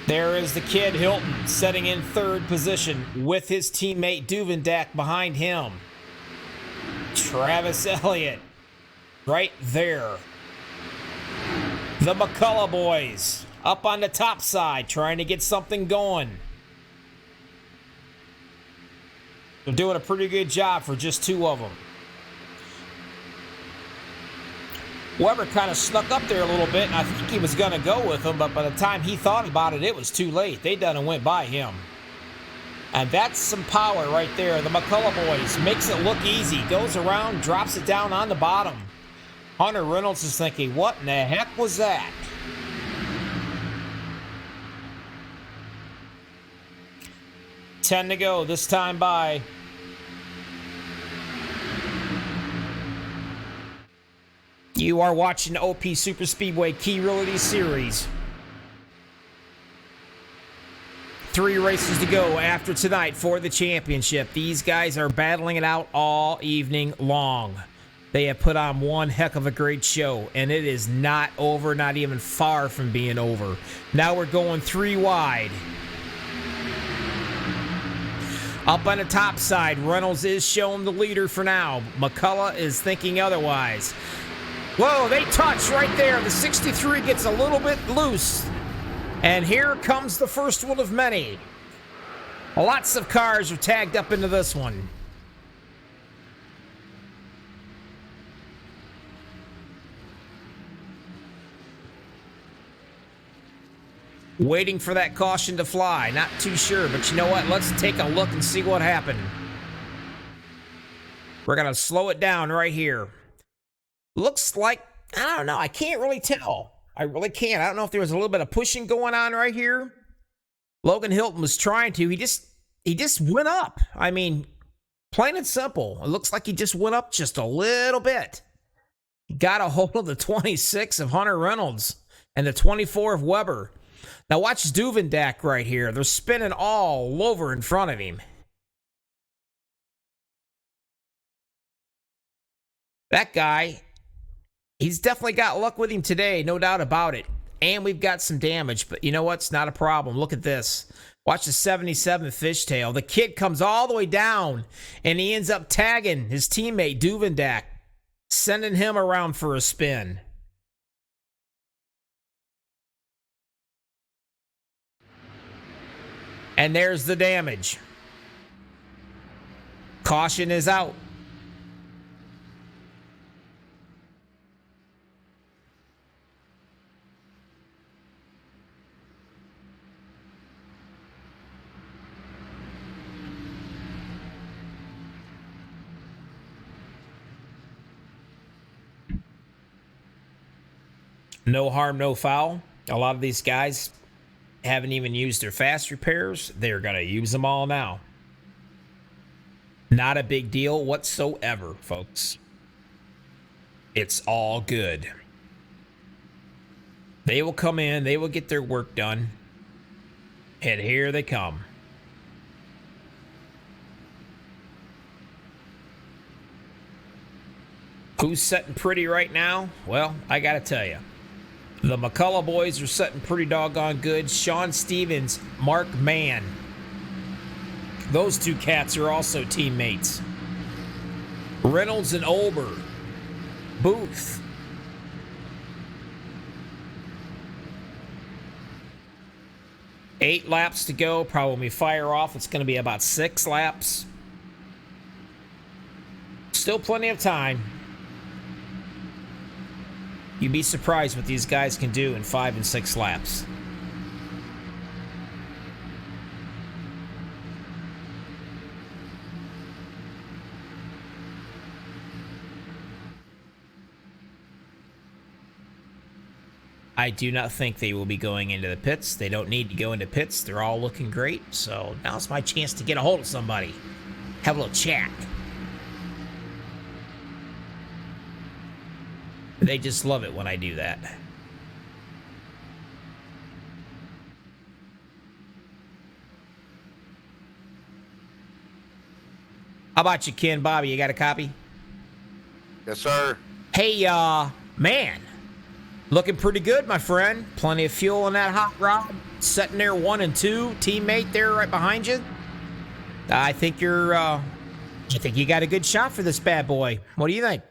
Speaker 1: There is the kid Hilton setting in 3rd position with his teammate Duvendak behind him. Travis Elliott right there. The McCullough boys up on the top side trying to get something going. They're doing a pretty good job for just 2 of them. Weber kind of snuck up there a little bit, and I think he was going to go with them, but by the time he thought about it, it was too late. They done and went by him. And that's some power right there. The McCullough boys makes it look easy. Goes around, drops it down on the bottom. Hunter Reynolds is thinking, what in the heck was that? $10 to go this time by. You are watching OP Super Speedway Key Realty Series. 3 races to go after tonight for the championship. These guys are battling it out all evening long. They have put on one heck of a great show, and it is not over, not even far from being over. Now we're going 3 wide. Up on the top side, Reynolds is showing the leader for now. McCullough is thinking otherwise. Whoa, they touch right there. The 63 gets a little bit loose. And here comes the first one of many. Lots of cars are tagged up into this one. Waiting for that caution to fly. Not too sure, but you know what? Let's take a look and see what happened. We're going to slow it down right here. Looks like, I don't know, I can't really tell. I really can't. I don't know if there was a little bit of pushing going on right here. Logan Hilton was trying to. He just went up. I mean, plain and simple. It looks like he just went up just a little bit. He got a hold of the 26 of Hunter Reynolds and the 24 of Weber. Now watch Duvendak right here. They're spinning all over in front of him. That guy, he's definitely got luck with him today, no doubt about it. And we've got some damage, but you know what? It's not a problem. Look at this. Watch the 77 Fishtail. The kid comes all the way down, and he ends up tagging his teammate Duvendak, sending him around for a spin. And there's the damage. Caution is out. No harm, no foul. A lot of these guys haven't even used their fast repairs. They're going to use them all now. Not a big deal whatsoever, folks. It's all good. They will come in. They will get their work done. And here they come. Who's sitting pretty right now? Well, I got to tell you. The McCullough boys are sitting pretty doggone good. Sean Stevens, Mark Mann. Those two cats are also teammates. Reynolds and Olber. Booth. Eight laps to go. Probably when we fire off, it's going to be about 6 laps. Still plenty of time. You'd be surprised what these guys can do in 5 and 6 laps. I do not think they will be going into the pits. They don't need to go into pits. They're all looking great. So now's my chance to get a hold of somebody. Have a little chat. They just love it when I do that. How about you, Ken? Bobby, you got a copy?
Speaker 4: Yes, sir.
Speaker 1: Hey, man. Looking pretty good, my friend. Plenty of fuel in that hot rod. Sitting there 1 and 2. Teammate there right behind you. I think I think you got a good shot for this bad boy. What do you think?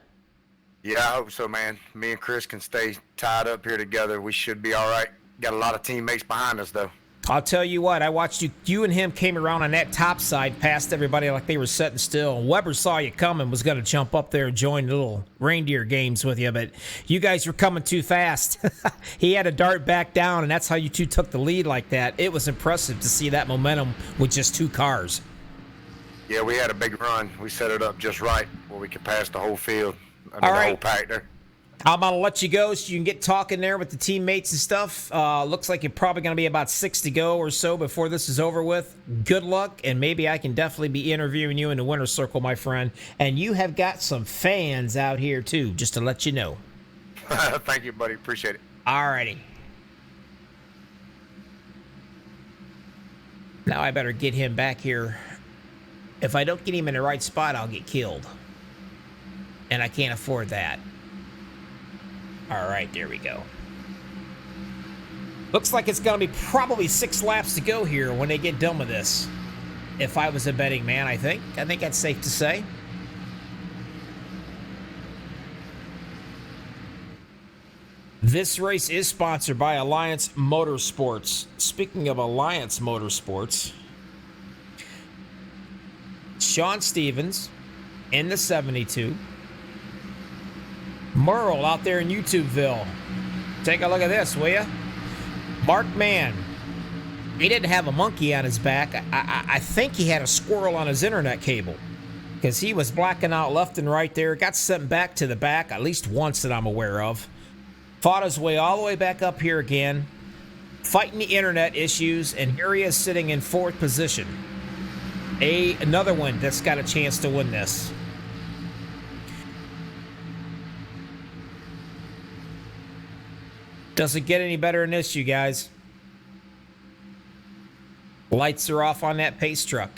Speaker 4: Yeah, I hope so, man. Me and Chris can stay tied up here together. We should be all right. Got a lot of teammates behind us, though.
Speaker 1: I'll tell you what, I watched you and him came around on that top side past everybody like they were sitting still. And Weber saw you coming, was going to jump up there and join the little reindeer games with you, but you guys were coming too fast. He had to dart back down, and that's how you two took the lead like that. It was impressive to see that momentum with just 2 cars.
Speaker 4: Yeah, we had a big run. We set it up just right where we could pass the whole field.
Speaker 1: All
Speaker 4: The
Speaker 1: right.
Speaker 4: whole pack there.
Speaker 1: I'm going to let you go so you can get talking there with the teammates and stuff. Looks like you're probably going to be about 6 to go or so before this is over with. Good luck, and maybe I can definitely be interviewing you in the winner's circle, my friend. And you have got some fans out here, too, just to let you know.
Speaker 4: Thank you, buddy. Appreciate it.
Speaker 1: All righty. Now I better get him back here. If I don't get him in the right spot, I'll get killed. And I can't afford that. All right, there we go. Looks like it's going to be probably 6 laps to go here when they get done with this. If I was a betting man, I think that's safe to say. This race is sponsored by Alliance Motorsports. Speaking of Alliance Motorsports, Sean Stevens in the 72. Merle out there in YouTubeville. Take a look at this, will ya? Mark Mann. He didn't have a monkey on his back. I think he had a squirrel on his internet cable, because he was blacking out left and right there. Got sent back to the back at least once that I'm aware of. Fought his way all the way back up here again, fighting the internet issues, and here he is sitting in 4th position. Another one that's got a chance to win this. Doesn't get any better than this, you guys. Lights are off on that pace truck.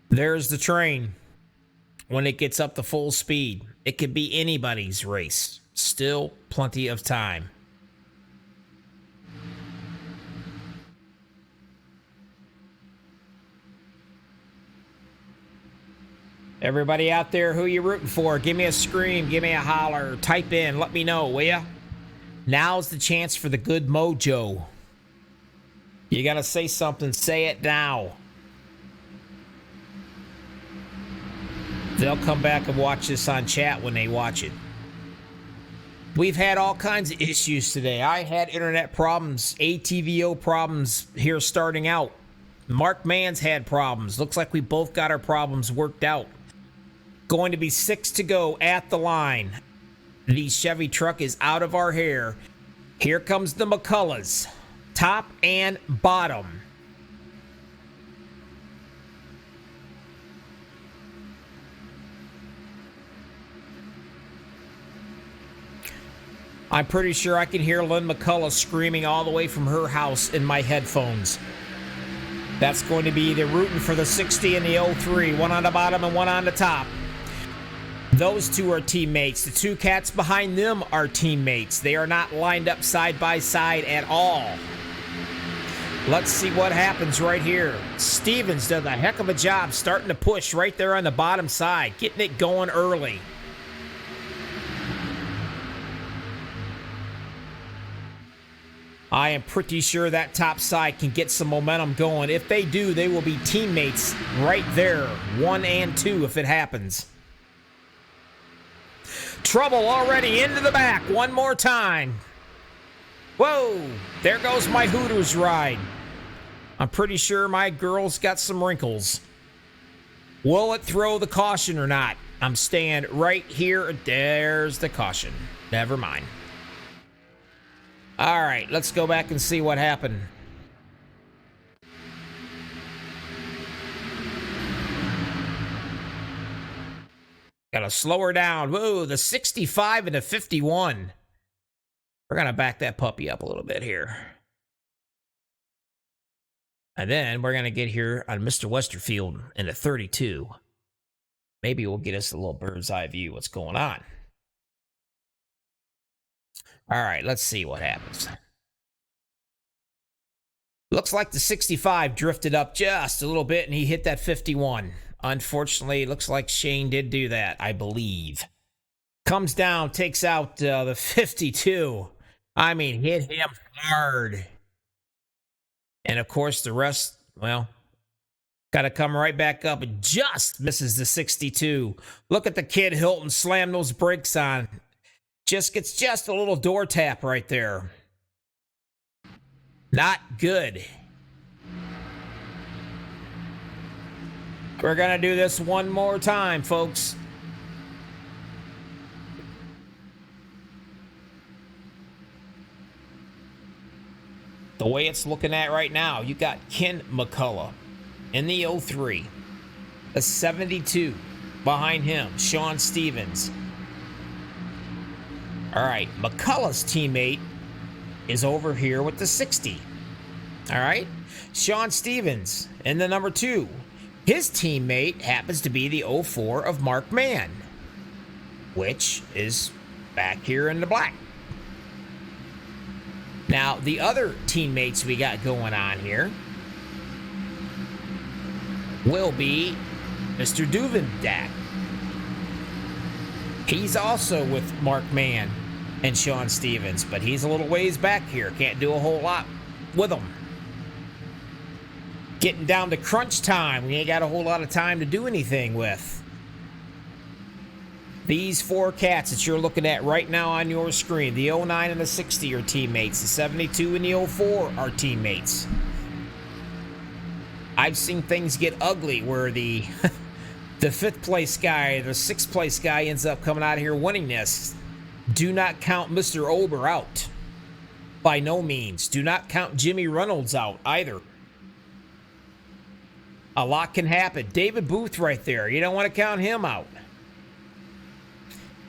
Speaker 1: There's the train. When it gets up to full speed, it could be anybody's race. Still plenty of time. Everybody out there, who you rooting for? Give me a scream, give me a holler, type in, let me know, will ya? Now's the chance for the good mojo. You gotta say something, say it now. They'll come back and watch this on chat when they watch it. We've had all kinds of issues today. I had internet problems, ATVO problems here starting out. Mark Mann's had problems. Looks like we both got our problems worked out. Going to be 6 to go at the line. The Chevy truck is out of our hair. Here comes the McCulloughs. Top and bottom. I'm pretty sure I can hear Lynn McCullough screaming all the way from her house in my headphones. That's going to be the rooting for the 60 and the 03. One on the bottom and one on the top. Those two are teammates. The 2 cats behind them are teammates. They are not lined up side by side at all. Let's see what happens right here. Stevens does a heck of a job starting to push right there on the bottom side, getting it going early. I am pretty sure that top side can get some momentum going. If they do, they will be teammates right there, 1 and 2 if it happens. Trouble already into the back one more time. Whoa, there goes my Hooters ride. I'm pretty sure my girl's got some wrinkles. Will it throw the caution or not? I'm staying right here. There's the caution. Never mind. All right, let's go back and see what happened. Gotta slow her down. Whoa, the 65 and the 51. We're gonna back that puppy up a little bit here. And then we're gonna get here on Mr. Westerfield in the 32. Maybe we'll get us a little bird's eye view what's going on. All right, let's see what happens. Looks like the 65 drifted up just a little bit and he hit that 51. unfortunately, it looks like Shane did do that, I believe. Comes down, takes out the 52. I mean, hit him hard. And of course, the rest, well, got to come right back up and just misses the 62. Look at the kid Hilton slam those brakes on. Just gets just a little door tap right there. Not good. We're going to do this one more time, folks. The way it's looking at right now, you got Ken McCullough in the 03. A 72 behind him, Sean Stevens. All right, McCullough's teammate is over here with the 60. All right, Sean Stevens in the number 2. His teammate happens to be the 04 of Mark Mann, which is back here in the black. Now, the other teammates we got going on here will be Mr. Duvendak. He's also with Mark Mann and Sean Stevens, but he's a little ways back here. Can't do a whole lot with them. Getting down to crunch time. We ain't got a whole lot of time to do anything with. These 4 cats that you're looking at right now on your screen, the 09 and the 60 are teammates. The 72 and the 04 are teammates. I've seen things get ugly where the the 5th place guy, the 6th place guy ends up coming out of here winning this. Do not count Mr. Ober out. By no means. Do not count Jimmy Reynolds out either. A lot can happen. David Booth right there. You don't want to count him out.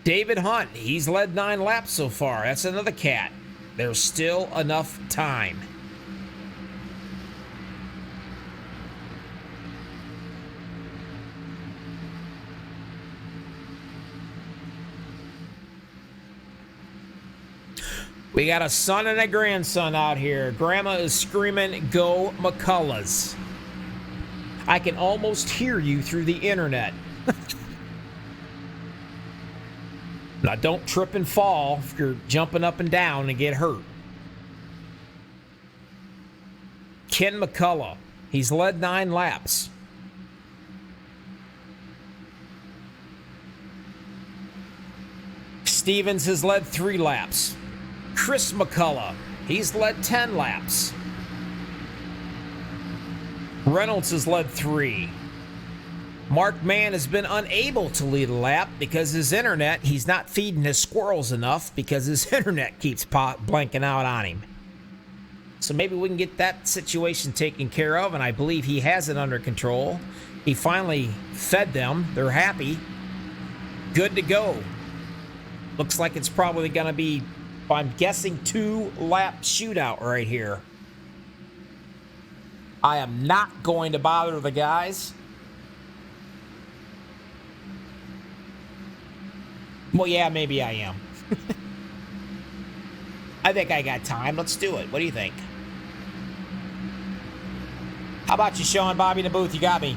Speaker 1: David Hunt, he's led 9 laps so far. That's another cat. There's still enough time. We got a son and a grandson out here. Grandma is screaming, "Go McCulloughs." I can almost hear you through the internet. Now, don't trip and fall if you're jumping up and down and get hurt. Ken McCullough, he's led 9 laps. Stevens has led 3 laps. Chris McCullough, he's led 10 laps. Reynolds has led 3. Mark Mann has been unable to lead a lap because his internet, he's not feeding his squirrels enough because his internet keeps blanking out on him. So maybe we can get that situation taken care of, and I believe he has it under control. He finally fed them. They're happy. Good to go. Looks like it's probably going to be, I'm guessing, 2-lap shootout right here. I am not going to bother the guys. Well, yeah, maybe I am. I think I got time. Let's do it. What do you think? How about you, Sean? Bobby in the booth, you got me.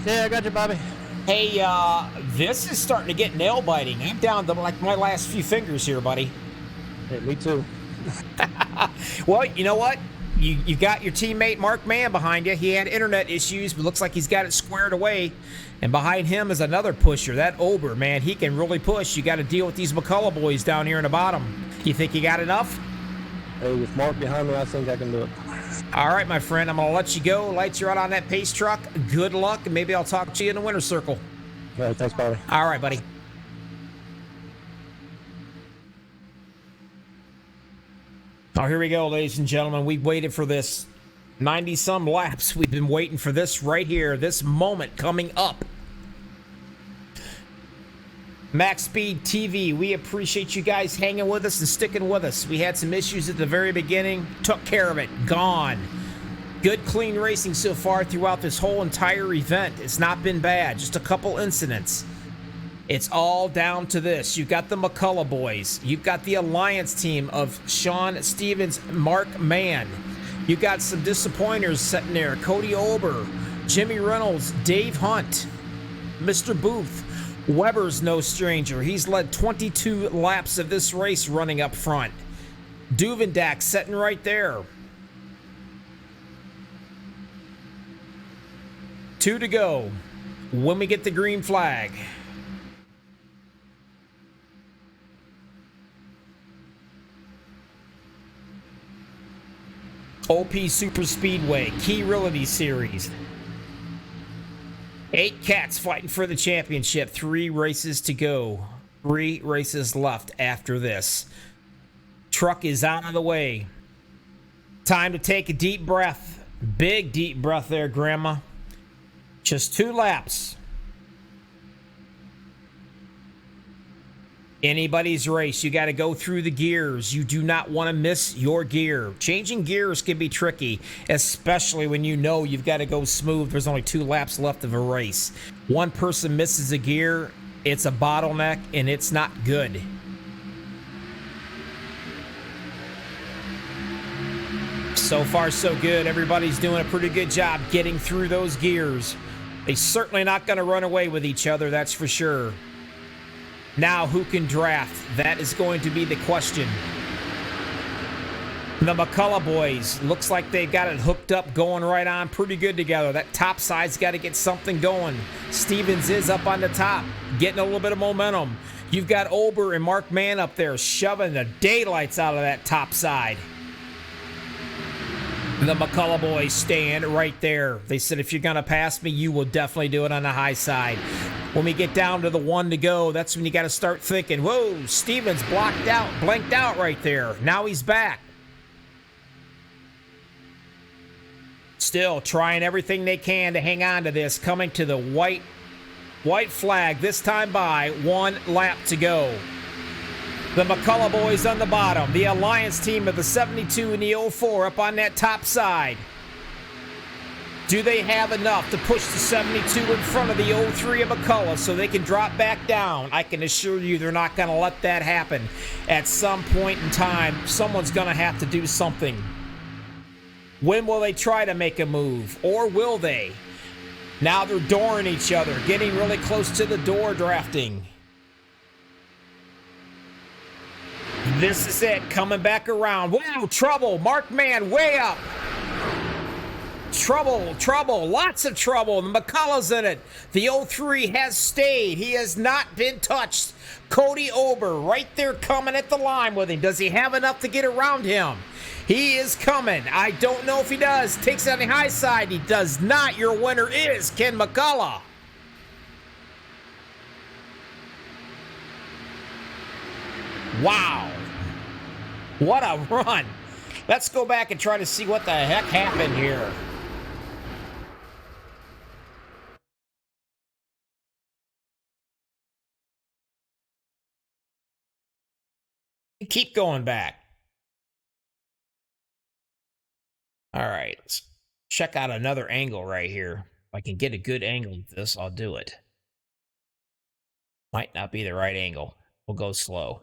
Speaker 5: Yeah, I got you, Bobby.
Speaker 1: Hey, this is starting to get nail-biting. I'm down to like my last few fingers here, buddy.
Speaker 5: Hey, me too.
Speaker 1: Well, you know what? You got your teammate Mark Mann behind you. He had internet issues, but looks like he's got it squared away. And behind him is another pusher, that Ober, man. He can really push. You got to deal with these McCullough boys down here in the bottom. You think you got enough?
Speaker 5: Hey, with Mark behind me, I think I can do it.
Speaker 1: All right, my friend. I'm going to let you go. Lights are out on that pace truck. Good luck, and maybe I'll talk to you in the winner's circle.
Speaker 5: All right, thanks, Bobby.
Speaker 1: All right, buddy. Oh, here we go, ladies and gentlemen. We've waited for this 90-some laps. We've been waiting for this right here, this moment coming up. MaxSpeedTV, we appreciate you guys hanging with us and sticking with us. We had some issues at the very beginning. Took care of it. Gone. Good, clean racing so far throughout this whole entire event. It's not been bad. Just a couple incidents. It's all down to this. You've got the McCullough boys. You've got the Alliance team of Sean Stevens, Mark Mann. You've got some disappointers sitting there. Cody Ober, Jimmy Reynolds, Dave Hunt, Mr. Booth. Weber's no stranger. He's led 22 laps of this race running up front. Duvendak sitting right there. 2 to go when we get the green flag. OP Super Speedway, Key Realty Series. 8 cats fighting for the championship. 3 races to go. 3 races left after this. Truck is out of the way. Time to take a deep breath. Big deep breath there, Grandma. Just 2 laps. Anybody's race, you got to go through the gears. You do not want to miss your gear. Changing gears can be tricky, especially when you know you've got to go smooth. There's only 2 laps left of a race. One person misses a gear, it's a bottleneck, and it's not good. So far, so good. Everybody's doing a pretty good job getting through those gears. They're certainly not going to run away with each other, that's for sure. Now, who can draft? That is going to be the question. The McCullough boys, looks like they've got it hooked up, going right on pretty good together. That top side's got to get something going. Stevens is up on the top, getting a little bit of momentum. You've got Ober and Mark Mann up there shoving the daylights out of that top side. The McCullough boys stand right there. They said, if you're going to pass me, you will definitely do it on the high side. When we get down to the 1 to go, that's when you got to start thinking, whoa, Stevens blanked out right there. Now he's back. Still trying everything they can to hang on to this. Coming to the white flag this time by 1 lap to go. The McCullough boys on the bottom. The Alliance team of the 72 and the 04 up on that top side. Do they have enough to push the 72 in front of the 03 of McCullough so they can drop back down? I can assure you they're not going to let that happen. At some point in time, someone's going to have to do something. When will they try to make a move? Or will they? Now they're dooring each other, getting really close to the door drafting. This is it, coming back around. Whoa, trouble. Mark Mann way up. Trouble, lots of trouble. The McCullough's in it. The 03 has stayed. He has not been touched. Cody Ober right there coming at the line with him. Does he have enough to get around him? He is coming. I don't know if he does. Takes it on the high side. He does not. Your winner is Ken McCullough. Wow. What a run. Let's go back and try to see what the heck happened here. Keep going back. All right, let's check out another angle right here. If I can get a good angle of this, I'll do it. Might not be the right angle. We'll go slow.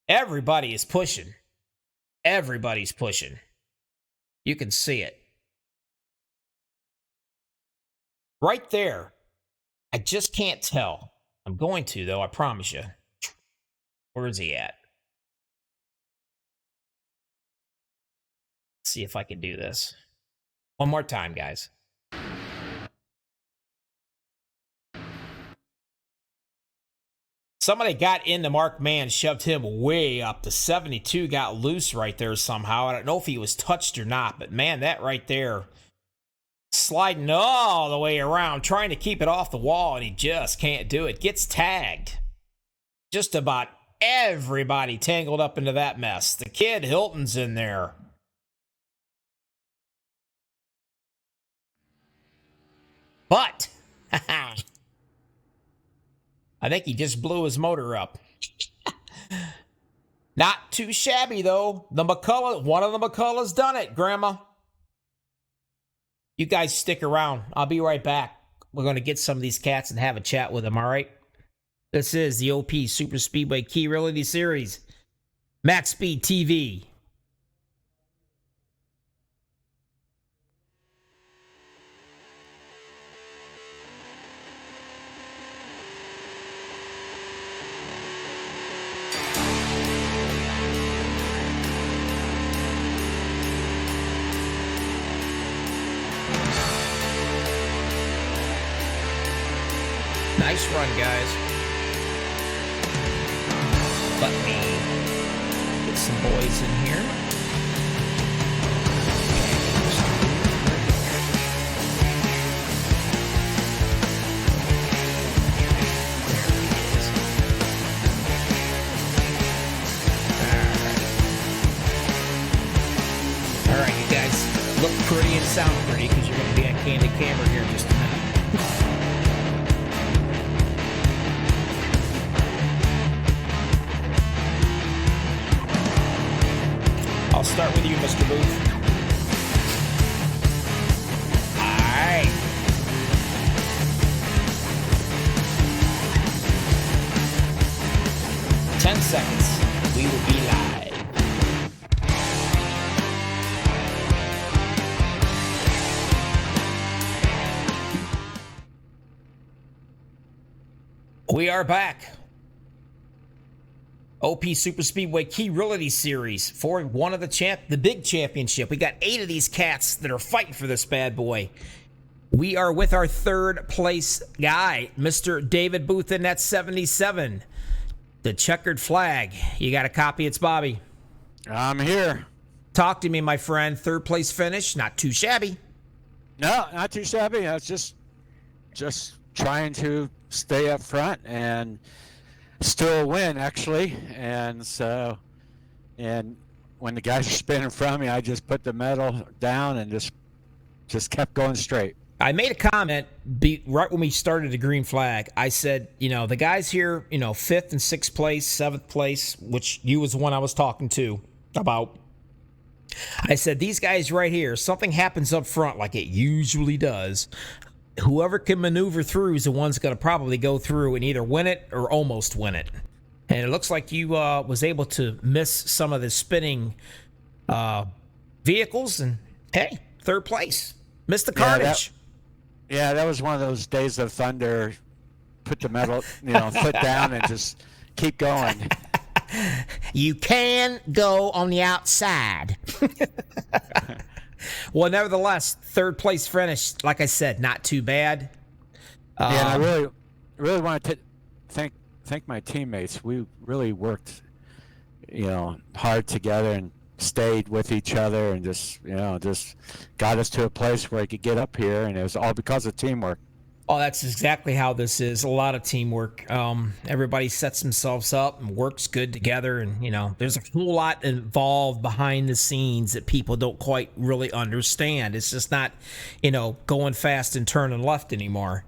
Speaker 1: Everybody is pushing. Everybody's pushing. You can see it. Right there. I just can't tell. I'm going to, though, I promise you. Where is he at? Let's see if I can do this. One more time, guys. Somebody got into Mark Mann, shoved him way up. The 72 got loose right there somehow. I don't know if he was touched or not, but man, that right there, sliding all the way around, trying to keep it off the wall, and he just can't do it. Gets tagged. Just about everybody tangled up into that mess. The kid Hilton's in there. But I think he just blew his motor up. Not too shabby, though. The McCullough, one of the McCullough's done it, Grandma. You guys stick around. I'll be right back. We're going to get some of these cats and have a chat with them, all right? This is the OP Super Speedway Key Realty Series. MaxSpeedTV. Nice run, guys. Let me get some boys in here. All right, you guys look pretty and sound pretty because you're going to be on candid camera here in just a minute. I'll start with you, Mr. Booth. All right. "10 seconds. We will be live." We are back. OP Super Speedway Key Realty Series for one of the big championship. We got 8 of these cats that are fighting for this bad boy. We are with our third place guy, Mr. David Booth in that 77. The checkered flag. You got a copy? It's Bobby.
Speaker 6: I'm here.
Speaker 1: Talk to me, my friend. Third place finish. Not too shabby.
Speaker 6: No, not too shabby. I was just trying to stay up front and still win, actually. And so, and when the guys are spinning from me, I just put the medal down and just kept going straight.
Speaker 1: I made a comment right when we started the green flag. I said, the guys here, 5th and 6th place, 7th place, which you was the one I was talking to about. I said, these guys right here, something happens up front like it usually does. Whoever can maneuver through is the one's going to probably go through and either win it or almost win it. And it looks like you was able to miss some of the spinning vehicles. And, hey, 3rd place. Missed the carnage.
Speaker 6: Yeah, that was one of those days of thunder. Put the medal, foot down and just keep going.
Speaker 1: You can go on the outside. Well, nevertheless, 3rd place finish, like I said, not too bad.
Speaker 6: And I really want to thank my teammates. We really worked, hard together and stayed with each other and just got us to a place where I could get up here, and it was all because of teamwork.
Speaker 1: Oh, that's exactly how this is. A lot of teamwork. Everybody sets themselves up and works good together. And, there's a whole lot involved behind the scenes that people don't quite really understand. It's just not, going fast and turning left anymore.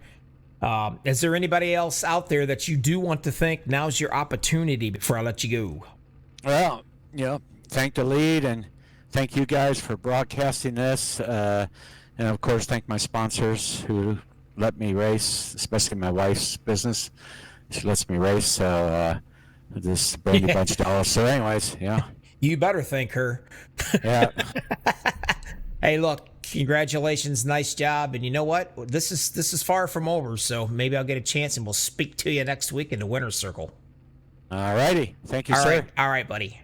Speaker 1: Is there anybody else out there that you do want to thank? Now's your opportunity before I let you go.
Speaker 6: Well, thank the lead and thank you guys for broadcasting this. And, of course, thank my sponsors who let me race, especially my wife's business. She lets me race, so just bring a bunch of dollars. So anyways,
Speaker 1: You better thank her.
Speaker 6: Yeah.
Speaker 1: Hey, look, congratulations, nice job. And you know what? This is far from over, so maybe I'll get a chance and we'll speak to you next week in the winner's circle.
Speaker 6: All righty. Thank you, sir.
Speaker 1: All right, buddy.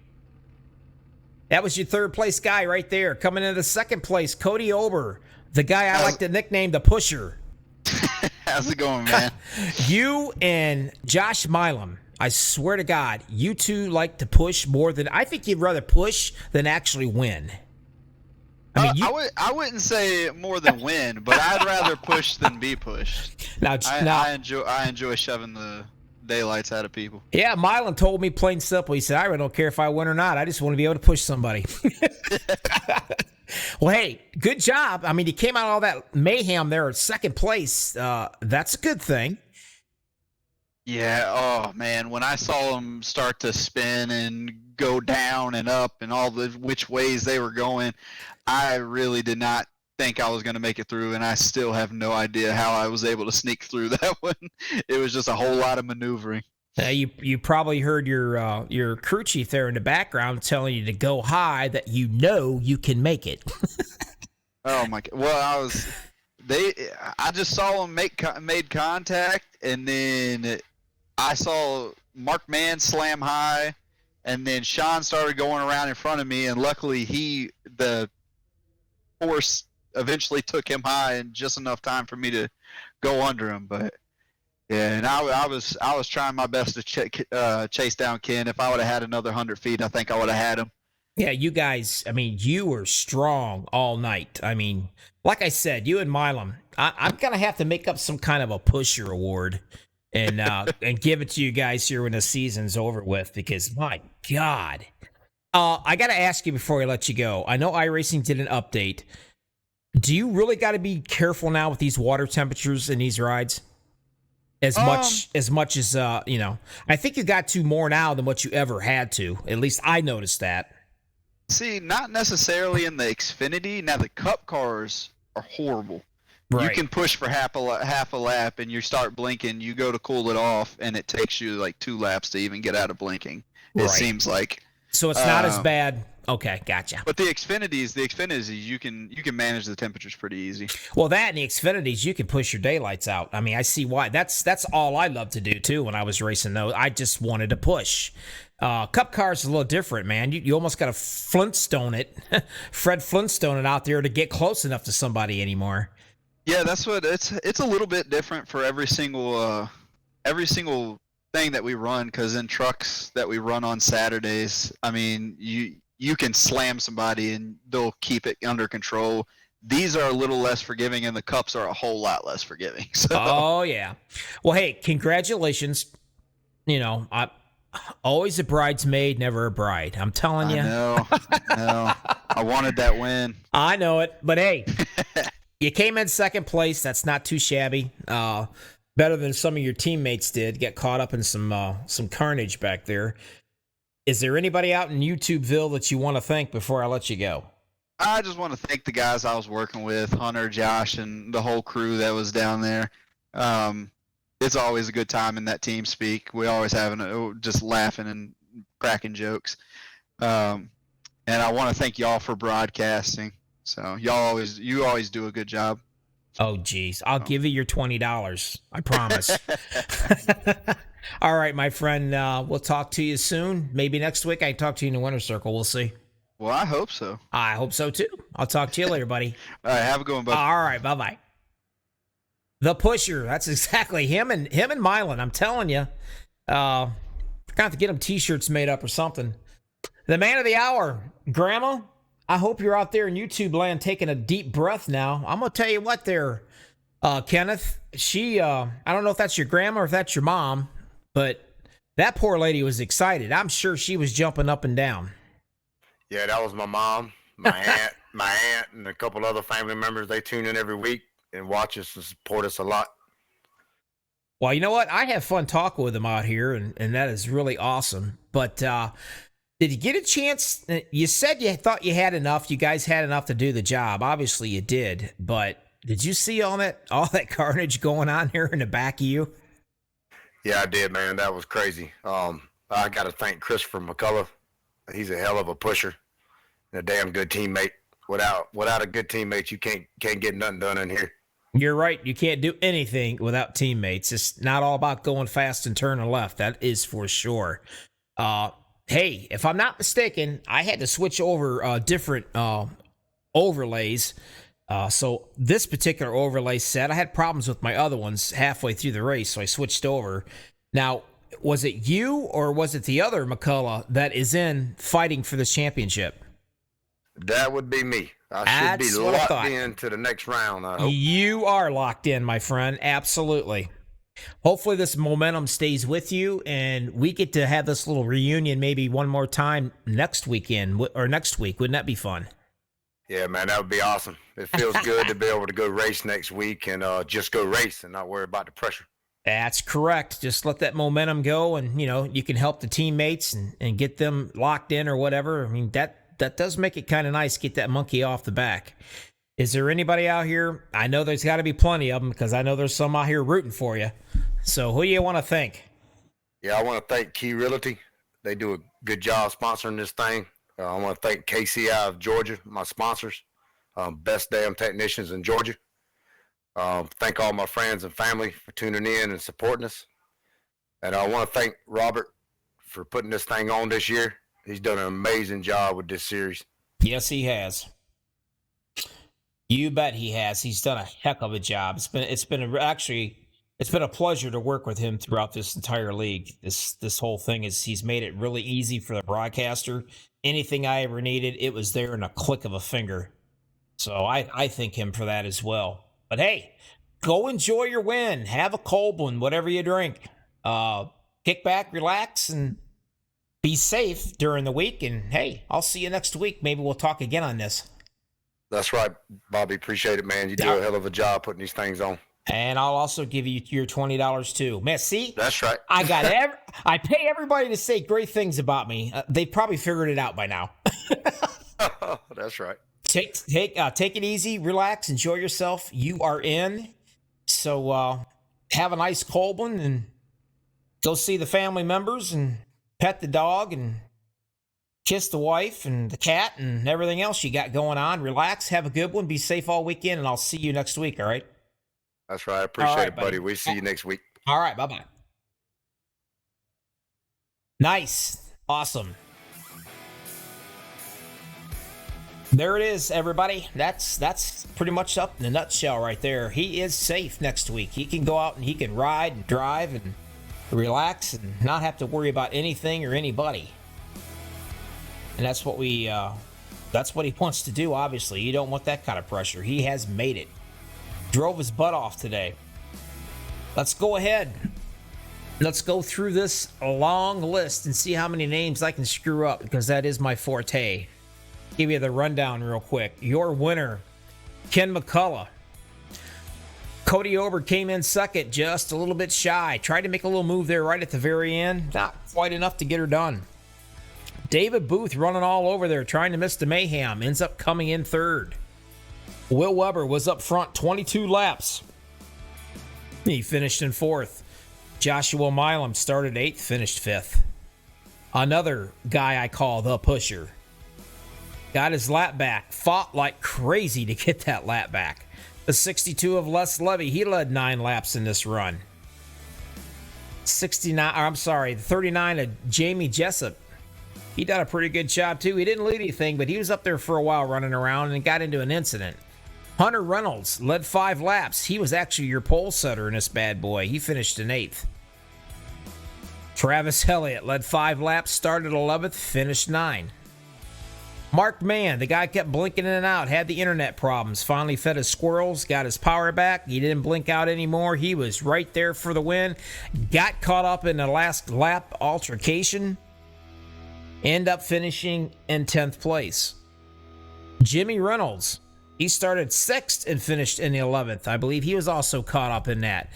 Speaker 1: That was your 3rd place guy right there. Coming into the 2nd place, Cody Ober, the guy I like to nickname the Pusher.
Speaker 7: How's it going, man?
Speaker 1: You and Josh Milam, I swear to God, you two like to push more than... I think you'd rather push than actually win.
Speaker 7: I wouldn't say more than win, but I'd rather push than be pushed. I enjoy shoving the daylights out of people.
Speaker 1: Yeah, Milan told me plain simple. He said, I really don't care if I win or not. I just want to be able to push somebody. Well, hey, good job. I mean, you came out of all that mayhem there at 2nd place. That's a good thing.
Speaker 7: Yeah, oh, man. When I saw them start to spin and go down and up and all the which ways they were going, I really did not think I was going to make it through, and I still have no idea how I was able to sneak through that one. It was just a whole lot of maneuvering.
Speaker 1: You probably heard your crew chief there in the background telling you to go high, that you can make it.
Speaker 7: Oh my God! Well, I just saw them made contact, and then I saw Mark Mann slam high, and then Sean started going around in front of me, and luckily the force eventually took him high in just enough time for me to go under him. But Yeah, and I was trying my best to chase down Ken. If I would have had another 100 feet, I think I would have had him.
Speaker 1: Yeah, you guys, I mean, you were strong all night. I mean, like I said, you and Milam, I'm going to have to make up some kind of a pusher award and give it to you guys here when the season's over with, because my God. I got to ask you before I let you go. I know iRacing did an update. Do you really got to be careful now with these water temperatures in these rides? As much as you know, I think you got to more now than what you ever had to. At least I noticed that.
Speaker 7: See, not necessarily in the Xfinity. Now the Cup cars are horrible.
Speaker 1: Right.
Speaker 7: You can push for half a lap, and you start blinking. You go to cool it off, and it takes you like 2 laps to even get out of blinking. It
Speaker 1: Right.
Speaker 7: seems like.
Speaker 1: So it's not as bad. Okay, gotcha.
Speaker 7: But the Xfinities, you can manage the temperatures pretty easy.
Speaker 1: Well, that and the Xfinities, you can push your daylights out. I mean, I see why. That's all I loved to do too when I was racing those. I just wanted to push. Cup cars is a little different, man. You almost got to Flintstone it, Fred Flintstone it out there to get close enough to somebody anymore.
Speaker 7: Yeah, that's what it's a little bit different for every single thing that we run, because in trucks that we run on Saturdays, I mean, you can slam somebody and they'll keep it under control. These are a little less forgiving, and the cups are a whole lot less forgiving. So.
Speaker 1: Oh yeah. Well, hey, congratulations. You know, I always a bridesmaid, never a bride. I'm telling you.
Speaker 7: I know. I wanted that win.
Speaker 1: I know it, but hey, you came in second place. That's not too shabby. Better than some of your teammates did. Get caught up in some carnage back there. Is there anybody out in YouTubeville that you want to thank before I let you go?
Speaker 7: I just want to thank the guys I was working with, Hunter, Josh, and the whole crew that was down there. It's always a good time in that team speak. We always just laughing and cracking jokes. And I want to thank y'all for broadcasting. So you always do a good job.
Speaker 1: Oh, geez. I'll give you your $20. I promise. All right, my friend. We'll talk to you soon. Maybe next week I can talk to you in the Winter Circle. We'll see.
Speaker 7: Well, I hope so.
Speaker 1: I hope so, too. I'll talk to you later, buddy.
Speaker 7: All right, have a good one, buddy.
Speaker 1: All right, bye-bye. The Pusher. That's exactly him and Mylan. I'm telling you. Gonna have to get him T-shirts made up or something. The man of the hour, Grandma. I hope you're out there in YouTube land taking a deep breath now. I'm gonna tell you what, there, Kenneth. She, I don't know if that's your grandma or if that's your mom, but that poor lady was excited. I'm sure she was jumping up and down.
Speaker 4: Yeah, that was my mom, my aunt, and a couple other family members. They tune in every week and watch us and support us a lot.
Speaker 1: Well, you know what? I have fun talking with them out here, and that is really awesome. But did you get a chance? You said you thought you had enough. You guys had enough to do the job. Obviously, you did. But did you see all that carnage going on here in the back of you?
Speaker 4: Yeah, I did, man. That was crazy. I got to thank Christopher McCullough. He's a hell of a pusher and a damn good teammate. Without a good teammate, you can't get nothing done in here.
Speaker 1: You're right. You can't do anything without teammates. It's not all about going fast and turning left. That is for sure. Hey, if I'm not mistaken, I had to switch over different overlays. So this particular overlay set, I had problems with my other ones halfway through the race, so I switched over. Now, was it you or was it the other McCullough that is in fighting for this championship?
Speaker 4: That would be me. I should be locked in to the next round, I hope.
Speaker 1: You are locked in, my friend. Absolutely. Hopefully this momentum stays with you, and we get to have this little reunion maybe one more time next weekend or next week. Wouldn't that be fun?
Speaker 4: Yeah, man, that would be awesome. It feels good to be able to go race next week and just go race and not worry about the pressure.
Speaker 1: That's correct. Just let that momentum go, and you can help the teammates and get them locked in or whatever. I mean, that does make it kind of nice. Get that monkey off the back. Is there anybody out here? I know there's got to be plenty of them because I know there's some out here rooting for you. So who do you want to thank?
Speaker 4: Yeah, I want to thank Key Realty. They do a good job sponsoring this thing. I want to thank KCI of Georgia, my sponsors, best damn technicians in Georgia. Thank all my friends and family for tuning in and supporting us. And I want to thank Robert for putting this thing on this year. He's done an amazing job with this series.
Speaker 1: Yes, he has. You bet he has. He's done a heck of a job. It's been actually It's been a pleasure to work with him throughout this entire league. This whole thing is he's made it really easy for the broadcaster. Anything I ever needed, it was there in a click of a finger. So I thank him for that as well. But hey, go enjoy your win. Have a cold one, whatever you drink. Kick back, relax, and be safe during the week. And hey, I'll see you next week. Maybe we'll talk again on this.
Speaker 4: That's right, Bobby. Appreciate it, man. You do a hell of a job putting these things on.
Speaker 1: And I'll also give you your $20 too. Man, see?
Speaker 4: That's right.
Speaker 1: I got I pay everybody to say great things about me. They probably figured it out by now.
Speaker 4: That's right.
Speaker 1: Take it easy, relax, enjoy yourself. You are in. So have a nice cold one and go see the family members and pet the dog and kiss the wife and the cat and everything else you got going on. Relax, have a good one, be safe all weekend, and I'll see you next week, all right?
Speaker 4: That's right. I appreciate
Speaker 1: right,
Speaker 4: it, buddy. We'll see you next week.
Speaker 1: All right, bye-bye. Nice. Awesome. There it is, everybody. That's pretty much up in a nutshell right there. He is safe next week. He can go out and he can ride and drive and relax and not have to worry about anything or anybody. And that's what he wants to do, obviously. You don't want that kind of pressure. He has made it. Drove his butt off today. Let's go ahead. Let's go through this long list and see how many names I can screw up, because that is my forte. Give you the rundown real quick. Your winner, Ken McCullough. Cody Ober came in second, just a little bit shy. Tried to make a little move there right at the very end. Not quite enough to get her done. David Booth running all over there, trying to miss the mayhem. Ends up coming in third. Will Weber was up front 22 laps. He finished in fourth. Joshua Milam started eighth, finished fifth. Another guy I call the pusher. Got his lap back. Fought like crazy to get that lap back. The 62 of Les Levy, he led 9 laps in this run. The 39 of Jamie Jessup. He done a pretty good job too. He didn't lead anything, but he was up there for a while running around and got into an incident. Hunter Reynolds led 5 laps. He was actually your pole setter in this bad boy. He finished in 8th. Travis Elliott led 5 laps, started 11th, finished 9. Mark Mann, the guy kept blinking in and out, had the internet problems, finally fed his squirrels, got his power back. He didn't blink out anymore. He was right there for the win. Got caught up in the last lap altercation. End up finishing in 10th place. Jimmy Reynolds, he started 6th and finished in the 11th. I believe he was also caught up in that.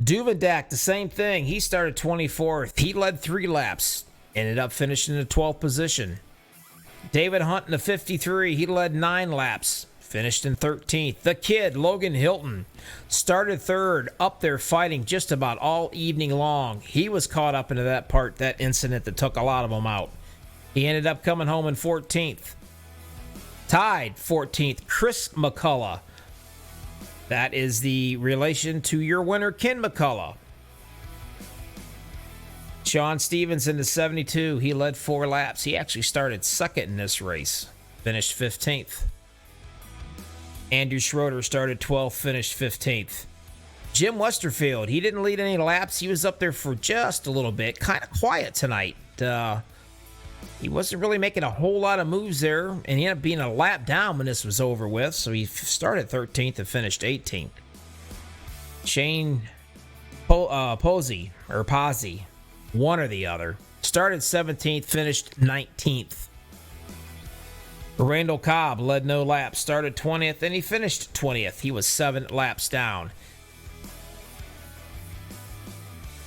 Speaker 1: Duvendak, the same thing. He started 24th. He led 3 laps. Ended up finishing in the 12th position. David Hunt in the 53. He led 9 laps. Finished in 13th. The kid, Logan Hilton, started 3rd. Up there fighting just about all evening long. He was caught up into that incident that took a lot of them out. He ended up coming home in 14th. Tied 14th, Chris McCullough. That is the relation to your winner, Ken McCullough. Sean Stevens in the 72. He led 4 laps. He actually started 2nd in this race. Finished 15th. Andrew Schroeder started 12th, finished 15th. Jim Westerfield, he didn't lead any laps. He was up there for just a little bit. Kind of quiet tonight. He wasn't really making a whole lot of moves there, and he ended up being a lap down when this was over with, so he started 13th and finished 18th. Shane Posey, one or the other, started 17th, finished 19th. Randall Cobb led no laps, started 20th, and he finished 20th. He was 7 laps down.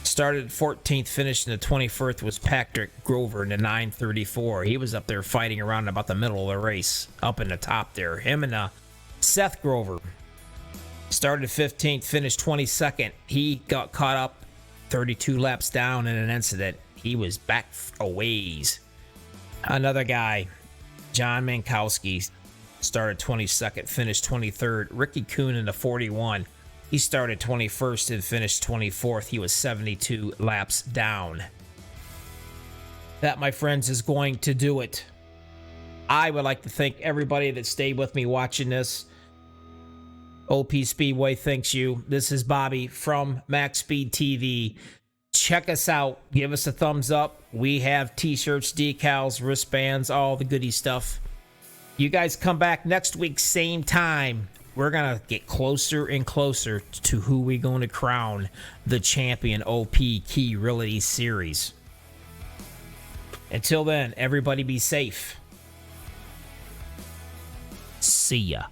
Speaker 1: Started 14th, finished in the 21st was Patrick Grover in the 934. He was up there fighting around about the middle of the race, up in the top there. Him and Seth Grover. Started 15th, finished 22nd. He got caught up 32 laps down in an incident. He was back a ways. Another guy, John Mankowski, started 22nd, finished 23rd. Ricky Kuhn in the 41. He started 21st and finished 24th. He was 72 laps down. That, my friends, is going to do it. I would like to thank everybody that stayed with me watching this. OP Speedway thanks you. This is Bobby from MaxSpeedTV. Check us out. Give us a thumbs up. We have t-shirts, decals, wristbands, all the goody stuff. You guys come back next week, same time. We're going to get closer and closer to who we're going to crown the champion OP Key Realty Series. Until then, everybody be safe. See ya.